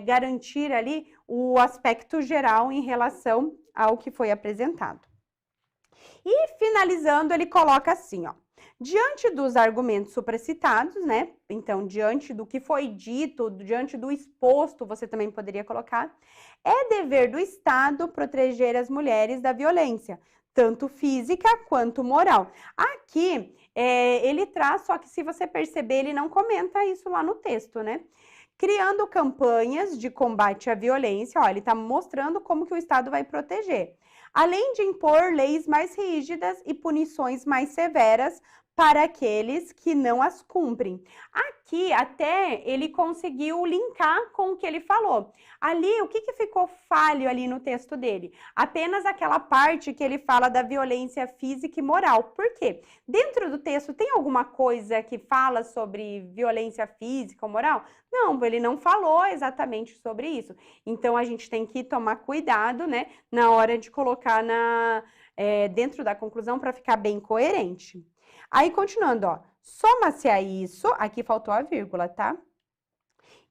garantir ali o aspecto geral em relação ao que foi apresentado. E finalizando, ele coloca assim, ó. Diante dos argumentos supracitados, né? Então, diante do que foi dito, diante do exposto, você também poderia colocar, é dever do Estado proteger as mulheres da violência, tanto física quanto moral. Aqui, ele traz, só que se você perceber, ele não comenta isso lá no texto, né? Criando campanhas de combate à violência, ó, ele está mostrando como que o Estado vai proteger. Além de impor leis mais rígidas e punições mais severas para aqueles que não as cumprem. Aqui, até, ele conseguiu linkar com o que ele falou. Ali, o que ficou falho ali no texto dele? Apenas aquela parte que ele fala da violência física e moral. Por quê? Dentro do texto, tem alguma coisa que fala sobre violência física ou moral? Não, ele não falou exatamente sobre isso. Então, a gente tem que tomar cuidado, né, na hora de colocar dentro da conclusão para ficar bem coerente. Aí, continuando, ó, soma-se a isso, aqui faltou a vírgula, tá?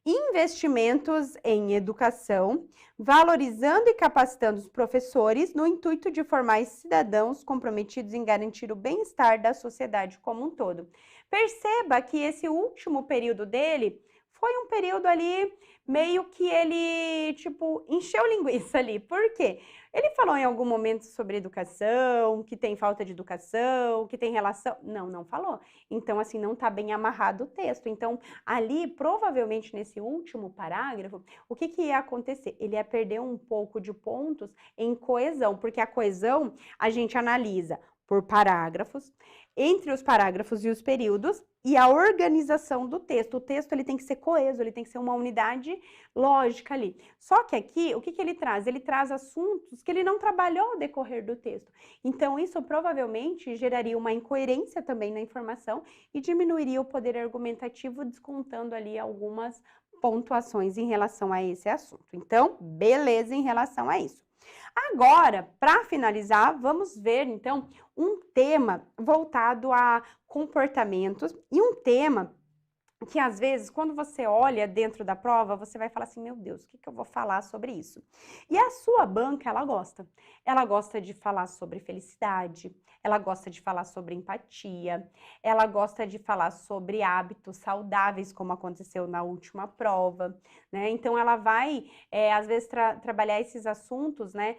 Investimentos em educação, valorizando e capacitando os professores no intuito de formar cidadãos comprometidos em garantir o bem-estar da sociedade como um todo. Perceba que esse último período dele foi um período ali meio que ele, tipo, encheu linguiça ali. Por quê? Ele falou em algum momento sobre educação, que tem falta de educação, que tem relação... Não falou. Então, assim, não tá bem amarrado o texto. Então, ali, provavelmente, nesse último parágrafo, o que ia acontecer? Ele ia perder um pouco de pontos em coesão, porque a coesão a gente analisa por parágrafos, entre os parágrafos e os períodos, e a organização do texto. O texto ele tem que ser coeso, ele tem que ser uma unidade lógica ali. Só que aqui, o que ele traz? Ele traz assuntos que ele não trabalhou ao decorrer do texto. Então, isso provavelmente geraria uma incoerência também na informação e diminuiria o poder argumentativo, descontando ali algumas pontuações em relação a esse assunto. Então, beleza em relação a isso. Agora, para finalizar, vamos ver, então, um tema voltado a comportamentos e um tema que às vezes, quando você olha dentro da prova, você vai falar assim, meu Deus, o que eu vou falar sobre isso? E a sua banca, ela gosta de falar sobre felicidade, ela gosta de falar sobre empatia, ela gosta de falar sobre hábitos saudáveis, como aconteceu na última prova, né? Então, ela vai, às vezes, trabalhar esses assuntos, né,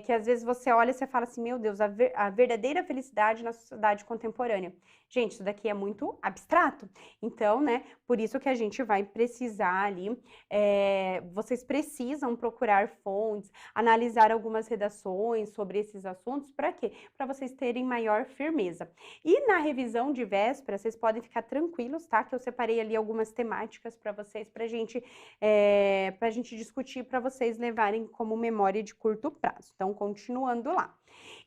que às vezes você olha e você fala assim, meu Deus, a verdadeira felicidade na sociedade contemporânea. Gente, isso daqui é muito abstrato, então, né, por isso que a gente vai precisar ali, vocês precisam procurar fontes, analisar algumas redações sobre esses assuntos, para quê? Para vocês terem maior firmeza. E na revisão de véspera, vocês podem ficar tranquilos, tá? Que eu separei ali algumas temáticas para vocês, pra gente discutir, para vocês levarem como memória de curto prazo. Então, continuando lá.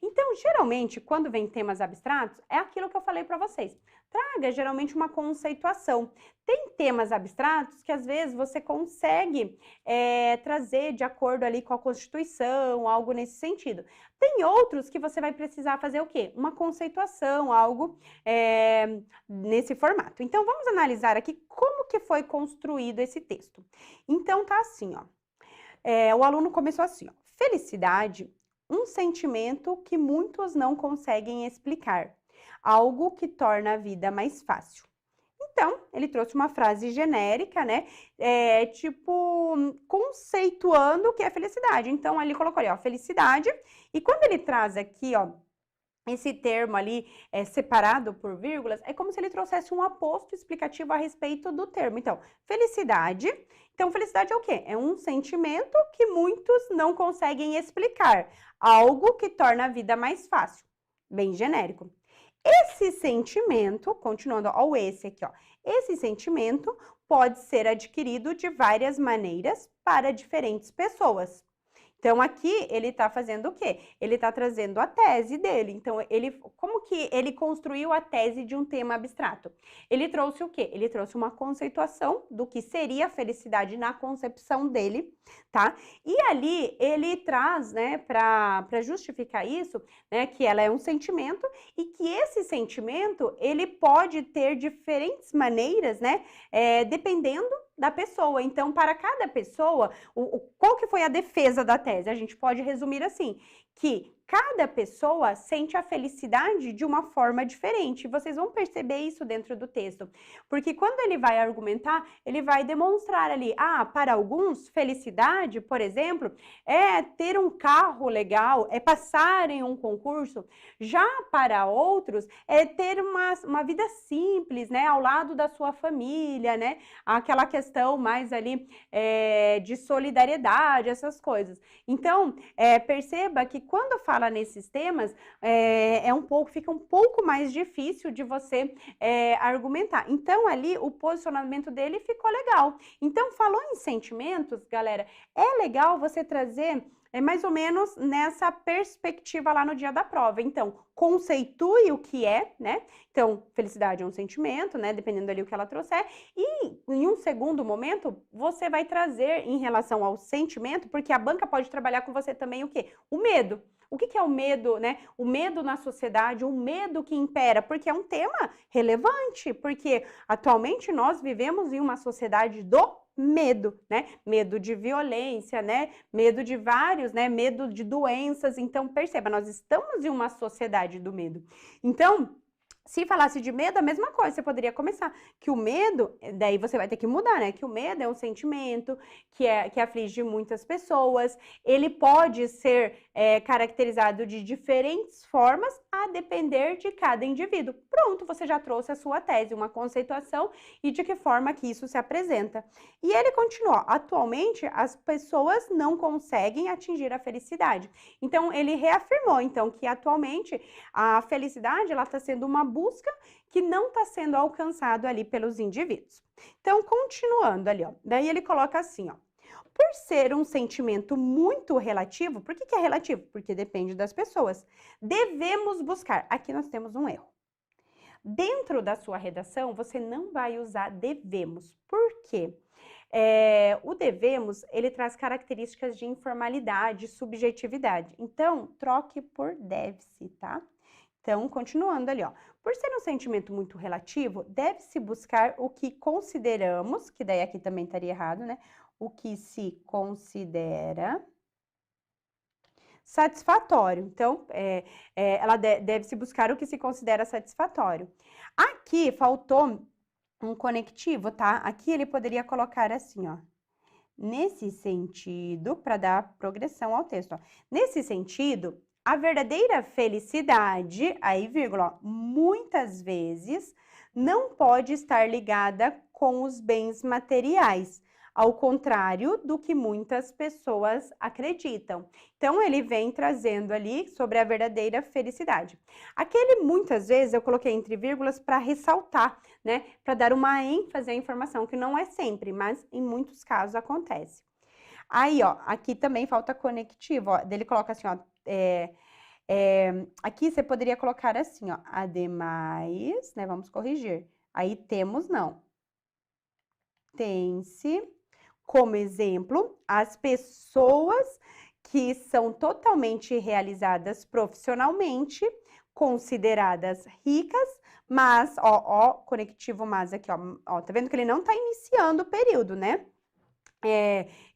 Então, geralmente, quando vem temas abstratos, é aquilo que eu falei para vocês. Traga, geralmente, uma conceituação. Tem temas abstratos que, às vezes, você consegue trazer de acordo ali com a Constituição, algo nesse sentido. Tem outros que você vai precisar fazer o quê? Uma conceituação, algo nesse formato. Então, vamos analisar aqui como que foi construído esse texto. Então, tá assim, ó. O aluno começou assim, ó. Felicidade, um sentimento que muitos não conseguem explicar. Algo que torna a vida mais fácil. Então, ele trouxe uma frase genérica, né? Tipo, conceituando o que é felicidade. Então, ali colocou ali, ó, felicidade. E quando ele traz aqui, ó, esse termo ali separado por vírgulas, é como se ele trouxesse um aposto explicativo a respeito do termo. Então, felicidade. Então, felicidade é o quê? É um sentimento que muitos não conseguem explicar. Algo que torna a vida mais fácil. Bem genérico. Esse sentimento, continuando ao esse aqui, ó. Esse sentimento pode ser adquirido de várias maneiras para diferentes pessoas. Então, aqui, ele tá fazendo o quê? Ele tá trazendo a tese dele. Então, como que ele construiu a tese de um tema abstrato? Ele trouxe o quê? Ele trouxe uma conceituação do que seria a felicidade na concepção dele, tá? E ali, ele traz, né, para justificar isso, né, que ela é um sentimento e que esse sentimento, ele pode ter diferentes maneiras, né, dependendo da pessoa. Então, para cada pessoa, qual que foi a defesa da tese? A gente pode resumir assim, que cada pessoa sente a felicidade de uma forma diferente. Vocês vão perceber isso dentro do texto. Porque quando ele vai argumentar, ele vai demonstrar ali, para alguns, felicidade, por exemplo, é ter um carro legal, é passar em um concurso. Já para outros, é ter uma vida simples, né, ao lado da sua família, né, aquela questão mais ali de solidariedade, essas coisas. Então, perceba que quando fala nesses temas, fica um pouco mais difícil de você argumentar. Então, ali, o posicionamento dele ficou legal. Então, falou em sentimentos, galera, é legal você trazer mais ou menos nessa perspectiva lá no dia da prova. Então, conceitue o que é, né? Então, felicidade é um sentimento, né? Dependendo ali o que ela trouxer. E, em um segundo momento, você vai trazer em relação ao sentimento, porque a banca pode trabalhar com você também o quê? O medo. O que é o medo, né? O medo na sociedade, o medo que impera, porque é um tema relevante, porque atualmente nós vivemos em uma sociedade do medo, né? Medo de violência, né? Medo de vários, né? Medo de doenças. Então, perceba, nós estamos em uma sociedade do medo. Então, se falasse de medo, a mesma coisa, você poderia começar, que o medo, daí você vai ter que mudar, né? Que o medo é um sentimento que aflige muitas pessoas, ele pode ser caracterizado de diferentes formas a depender de cada indivíduo. Pronto, você já trouxe a sua tese, uma conceituação e de que forma que isso se apresenta. E ele continua, atualmente as pessoas não conseguem atingir a felicidade. Então, ele reafirmou, então, que atualmente a felicidade, ela está sendo uma busca que não está sendo alcançado ali pelos indivíduos. Então, continuando ali, ó, daí ele coloca assim, ó, por ser um sentimento muito relativo, por que é relativo? Porque depende das pessoas. Devemos buscar, aqui nós temos um erro. Dentro da sua redação, você não vai usar devemos. Por quê? O devemos, ele traz características de informalidade, subjetividade. Então, troque por deve-se, tá? Então, continuando ali, ó. Por ser um sentimento muito relativo, deve-se buscar o que consideramos, que daí aqui também estaria errado, né? O que se considera satisfatório. Então, ela deve-se buscar o que se considera satisfatório. Aqui faltou um conectivo, tá? Aqui ele poderia colocar assim, ó. Nesse sentido, para dar progressão ao texto, ó. Nesse sentido, a verdadeira felicidade, aí, vírgula, ó, muitas vezes não pode estar ligada com os bens materiais, ao contrário do que muitas pessoas acreditam. Então, ele vem trazendo ali sobre a verdadeira felicidade. Aquele, muitas vezes, eu coloquei entre vírgulas para ressaltar, né? Para dar uma ênfase à informação, que não é sempre, mas em muitos casos acontece. Aí, ó, aqui também falta conectivo, ó, dele coloca assim, ó, aqui você poderia colocar assim, ó, ademais, né, vamos corrigir. Aí temos não. Tem-se, como exemplo, as pessoas que são totalmente realizadas profissionalmente, consideradas ricas, mas, ó, conectivo mas aqui, ó, tá vendo que ele não tá iniciando o período, né?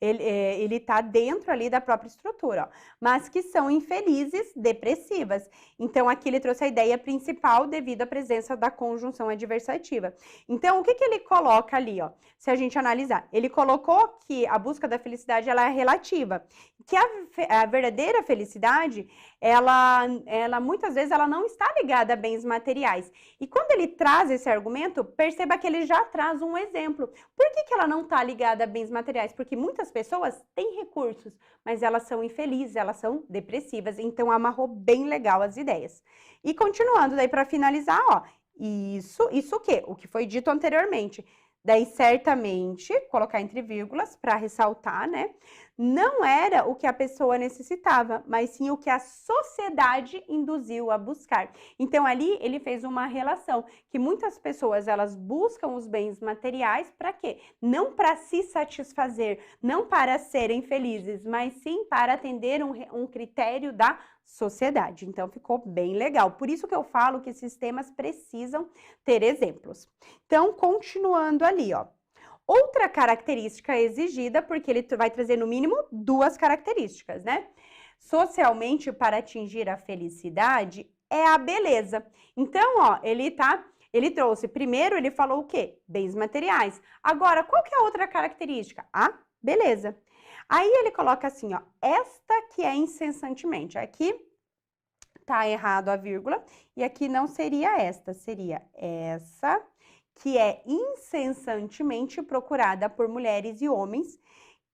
Ele tá dentro ali da própria estrutura, ó, mas que são infelizes, depressivas. Então, aqui ele trouxe a ideia principal devido à presença da conjunção adversativa. Então, o que que ele coloca ali, ó? Se a gente analisar, ele colocou que a busca da felicidade, ela é relativa, que a verdadeira felicidade, ela muitas vezes, ela não está ligada a bens materiais. E quando ele traz esse argumento, perceba que ele já traz um exemplo. Por que que ela não está ligada a bens materiais? Porque muitas pessoas têm recursos, mas elas são infelizes, elas são depressivas. Então, amarrou bem legal as ideias. E continuando, daí para finalizar, ó, isso o quê? O que foi dito anteriormente. Daí, certamente, colocar entre vírgulas para ressaltar, né? Não era o que a pessoa necessitava, mas sim o que a sociedade induziu a buscar. Então, ali, ele fez uma relação que muitas pessoas, elas buscam os bens materiais para quê? Não para se satisfazer, não para serem felizes, mas sim para atender um critério da sociedade. Então, ficou bem legal. Por isso que eu falo que esses temas precisam ter exemplos. Então, continuando ali, ó. Outra característica exigida, porque ele vai trazer no mínimo 2 características, né? Socialmente, para atingir a felicidade, é a beleza. Então, ó, ele trouxe, primeiro ele falou o quê? Bens materiais. Agora, qual que é a outra característica? A beleza. Aí ele coloca assim, ó, esta que é incessantemente. Aqui tá errado a vírgula, e aqui não seria esta, seria essa, que é incessantemente procurada por mulheres e homens,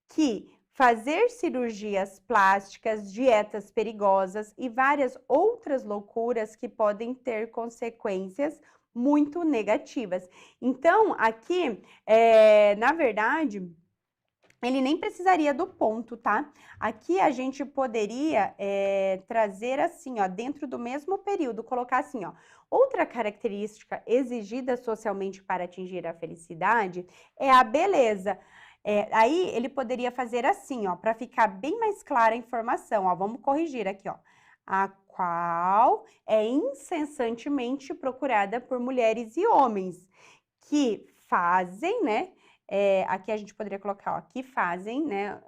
que fazer cirurgias plásticas, dietas perigosas e várias outras loucuras que podem ter consequências muito negativas. Então, aqui, na verdade, ele nem precisaria do ponto, tá? Aqui a gente poderia trazer assim, ó, dentro do mesmo período, colocar assim, ó, outra característica exigida socialmente para atingir a felicidade é a beleza. Aí ele poderia fazer assim, ó, para ficar bem mais clara a informação, ó, vamos corrigir aqui, ó, a qual é incessantemente procurada por mulheres e homens que fazem, né? Aqui a gente poderia colocar, ó, que fazem, né,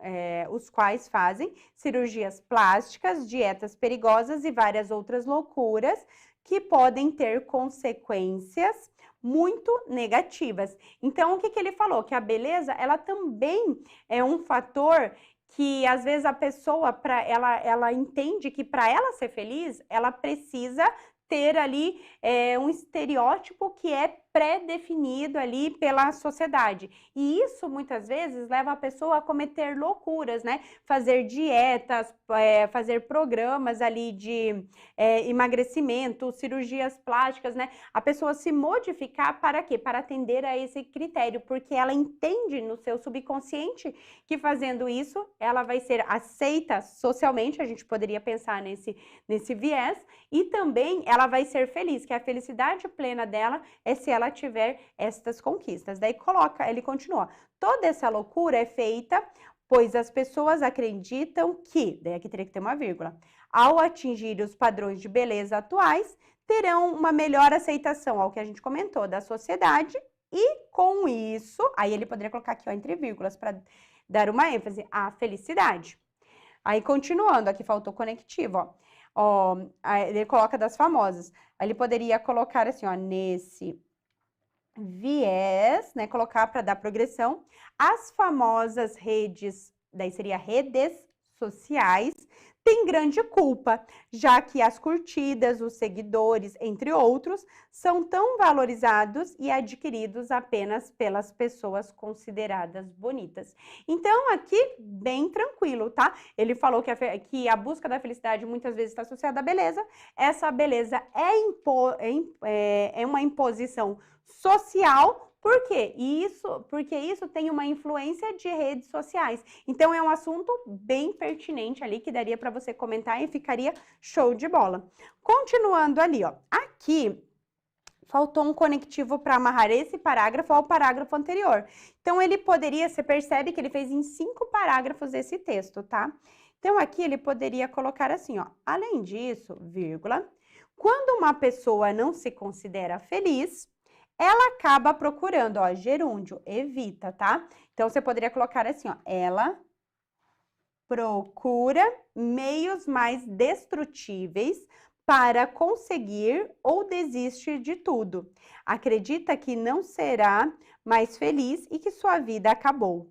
os quais fazem cirurgias plásticas, dietas perigosas e várias outras loucuras que podem ter consequências muito negativas. Então, o que que ele falou? Que a beleza, ela também é um fator que, às vezes, a pessoa, ela entende que para ela ser feliz, ela precisa ter ali um estereótipo que é pré-definido ali pela sociedade. E isso, muitas vezes, leva a pessoa a cometer loucuras, né? Fazer dietas, fazer programas ali de emagrecimento, cirurgias plásticas, né? A pessoa se modificar para quê? Para atender a esse critério, porque ela entende no seu subconsciente que fazendo isso, ela vai ser aceita socialmente, a gente poderia pensar nesse viés, e também ela vai ser feliz, que a felicidade plena dela é se ela ela tiver estas conquistas. Daí ele continua, toda essa loucura é feita pois as pessoas acreditam que, daí aqui teria que ter uma vírgula, ao atingir os padrões de beleza atuais, terão uma melhor aceitação ao que a gente comentou da sociedade e com isso, aí ele poderia colocar aqui ó, entre vírgulas para dar uma ênfase, a felicidade. Aí continuando, aqui faltou conectivo, ó, ele coloca das famosas, aí ele poderia colocar assim, ó, nesse viés, né, colocar para dar progressão, as famosas redes, daí seria redes sociais, tem grande culpa, já que as curtidas, os seguidores, entre outros, são tão valorizados e adquiridos apenas pelas pessoas consideradas bonitas. Então, aqui, bem tranquilo, tá? Ele falou que a busca da felicidade muitas vezes está associada à beleza. Essa beleza é uma imposição social. Por quê? Porque isso tem uma influência de redes sociais. Então, é um assunto bem pertinente ali, que daria para você comentar e ficaria show de bola. Continuando ali, ó. Aqui, faltou um conectivo para amarrar esse parágrafo ao parágrafo anterior. Então, você percebe que ele fez em 5 parágrafos esse texto, tá? Então, aqui ele poderia colocar assim, ó. Além disso, vírgula, quando uma pessoa não se considera feliz, ela acaba procurando, ó, gerúndio, evita, tá? Então, você poderia colocar assim, ó, ela procura meios mais destrutíveis para conseguir ou desiste de tudo. Acredita que não será mais feliz e que sua vida acabou.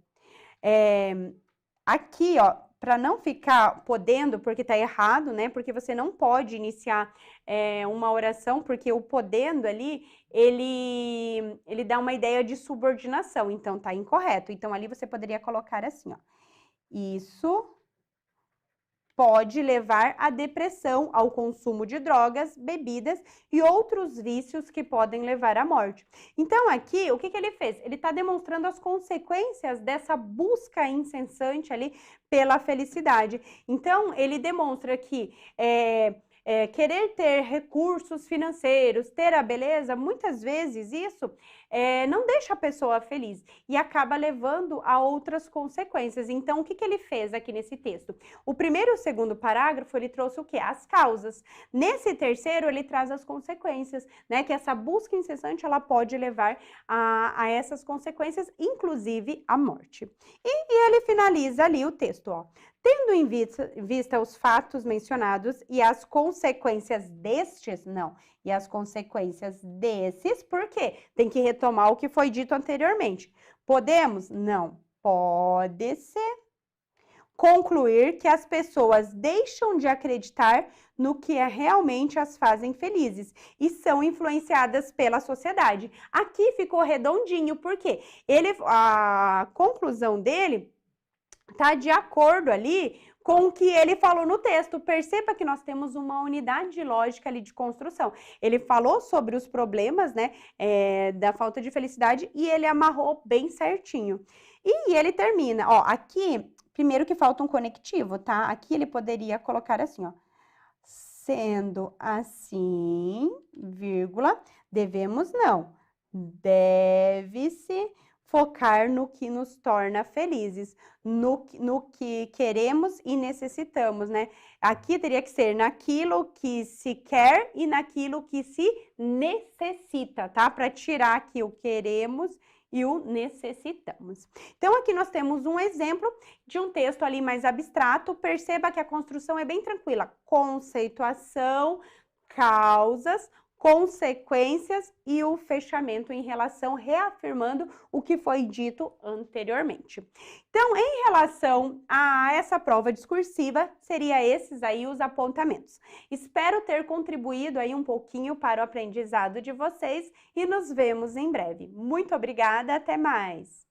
Aqui, ó, para não ficar podendo, porque tá errado, né? Porque você não pode iniciar uma oração, porque o podendo ali, ele dá uma ideia de subordinação, então tá incorreto. Então, ali você poderia colocar assim, ó. Isso pode levar à depressão, ao consumo de drogas, bebidas e outros vícios que podem levar à morte. Então, aqui, o que ele fez? Ele está demonstrando as consequências dessa busca incessante ali pela felicidade. Então, ele demonstra que querer ter recursos financeiros, ter a beleza, muitas vezes isso não deixa a pessoa feliz e acaba levando a outras consequências. Então, o que ele fez aqui nesse texto? O primeiro e o segundo parágrafo, ele trouxe o quê? As causas. Nesse terceiro, ele traz as consequências, né? Que essa busca incessante, ela pode levar a essas consequências, inclusive a morte. E ele finaliza ali o texto, ó. Tendo em vista os fatos mencionados e as consequências destes, não, e as consequências desses, por quê? Tem que retomar o que foi dito anteriormente. Podemos? Não. Pode-se concluir que as pessoas deixam de acreditar no que realmente as fazem felizes e são influenciadas pela sociedade. Aqui ficou redondinho, porque a conclusão dele está de acordo ali com o que ele falou no texto. Perceba que nós temos uma unidade lógica ali de construção. Ele falou sobre os problemas, né, da falta de felicidade e ele amarrou bem certinho. E ele termina, ó, aqui, primeiro que falta um conectivo, tá? Aqui ele poderia colocar assim, ó, sendo assim, vírgula, devemos não, deve-se focar no que nos torna felizes, no que queremos e necessitamos, né? Aqui teria que ser naquilo que se quer e naquilo que se necessita, tá? Para tirar aqui o queremos e o necessitamos. Então, aqui nós temos um exemplo de um texto ali mais abstrato. Perceba que a construção é bem tranquila. Conceituação, causas, consequências e o fechamento em relação, reafirmando o que foi dito anteriormente. Então, em relação a essa prova discursiva, seria esses aí os apontamentos. Espero ter contribuído aí um pouquinho para o aprendizado de vocês e nos vemos em breve. Muito obrigada, até mais!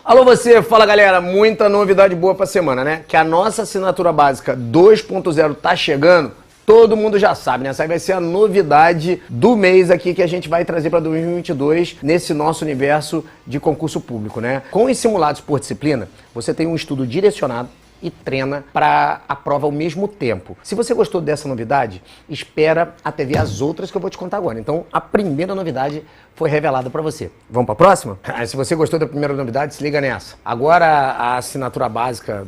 Alô você, fala galera, muita novidade boa pra semana, né? Que a nossa assinatura básica 2.0 tá chegando, todo mundo já sabe, né? Essa aí vai ser a novidade do mês aqui que a gente vai trazer para 2022 nesse nosso universo de concurso público, né? Com os simulados por disciplina, você tem um estudo direcionado e treina para a prova ao mesmo tempo. Se você gostou dessa novidade, espera até ver as outras que eu vou te contar agora. Então, a primeira novidade foi revelada para você. Vamos para a próxima? Se você gostou da primeira novidade, se liga nessa. Agora, a assinatura básica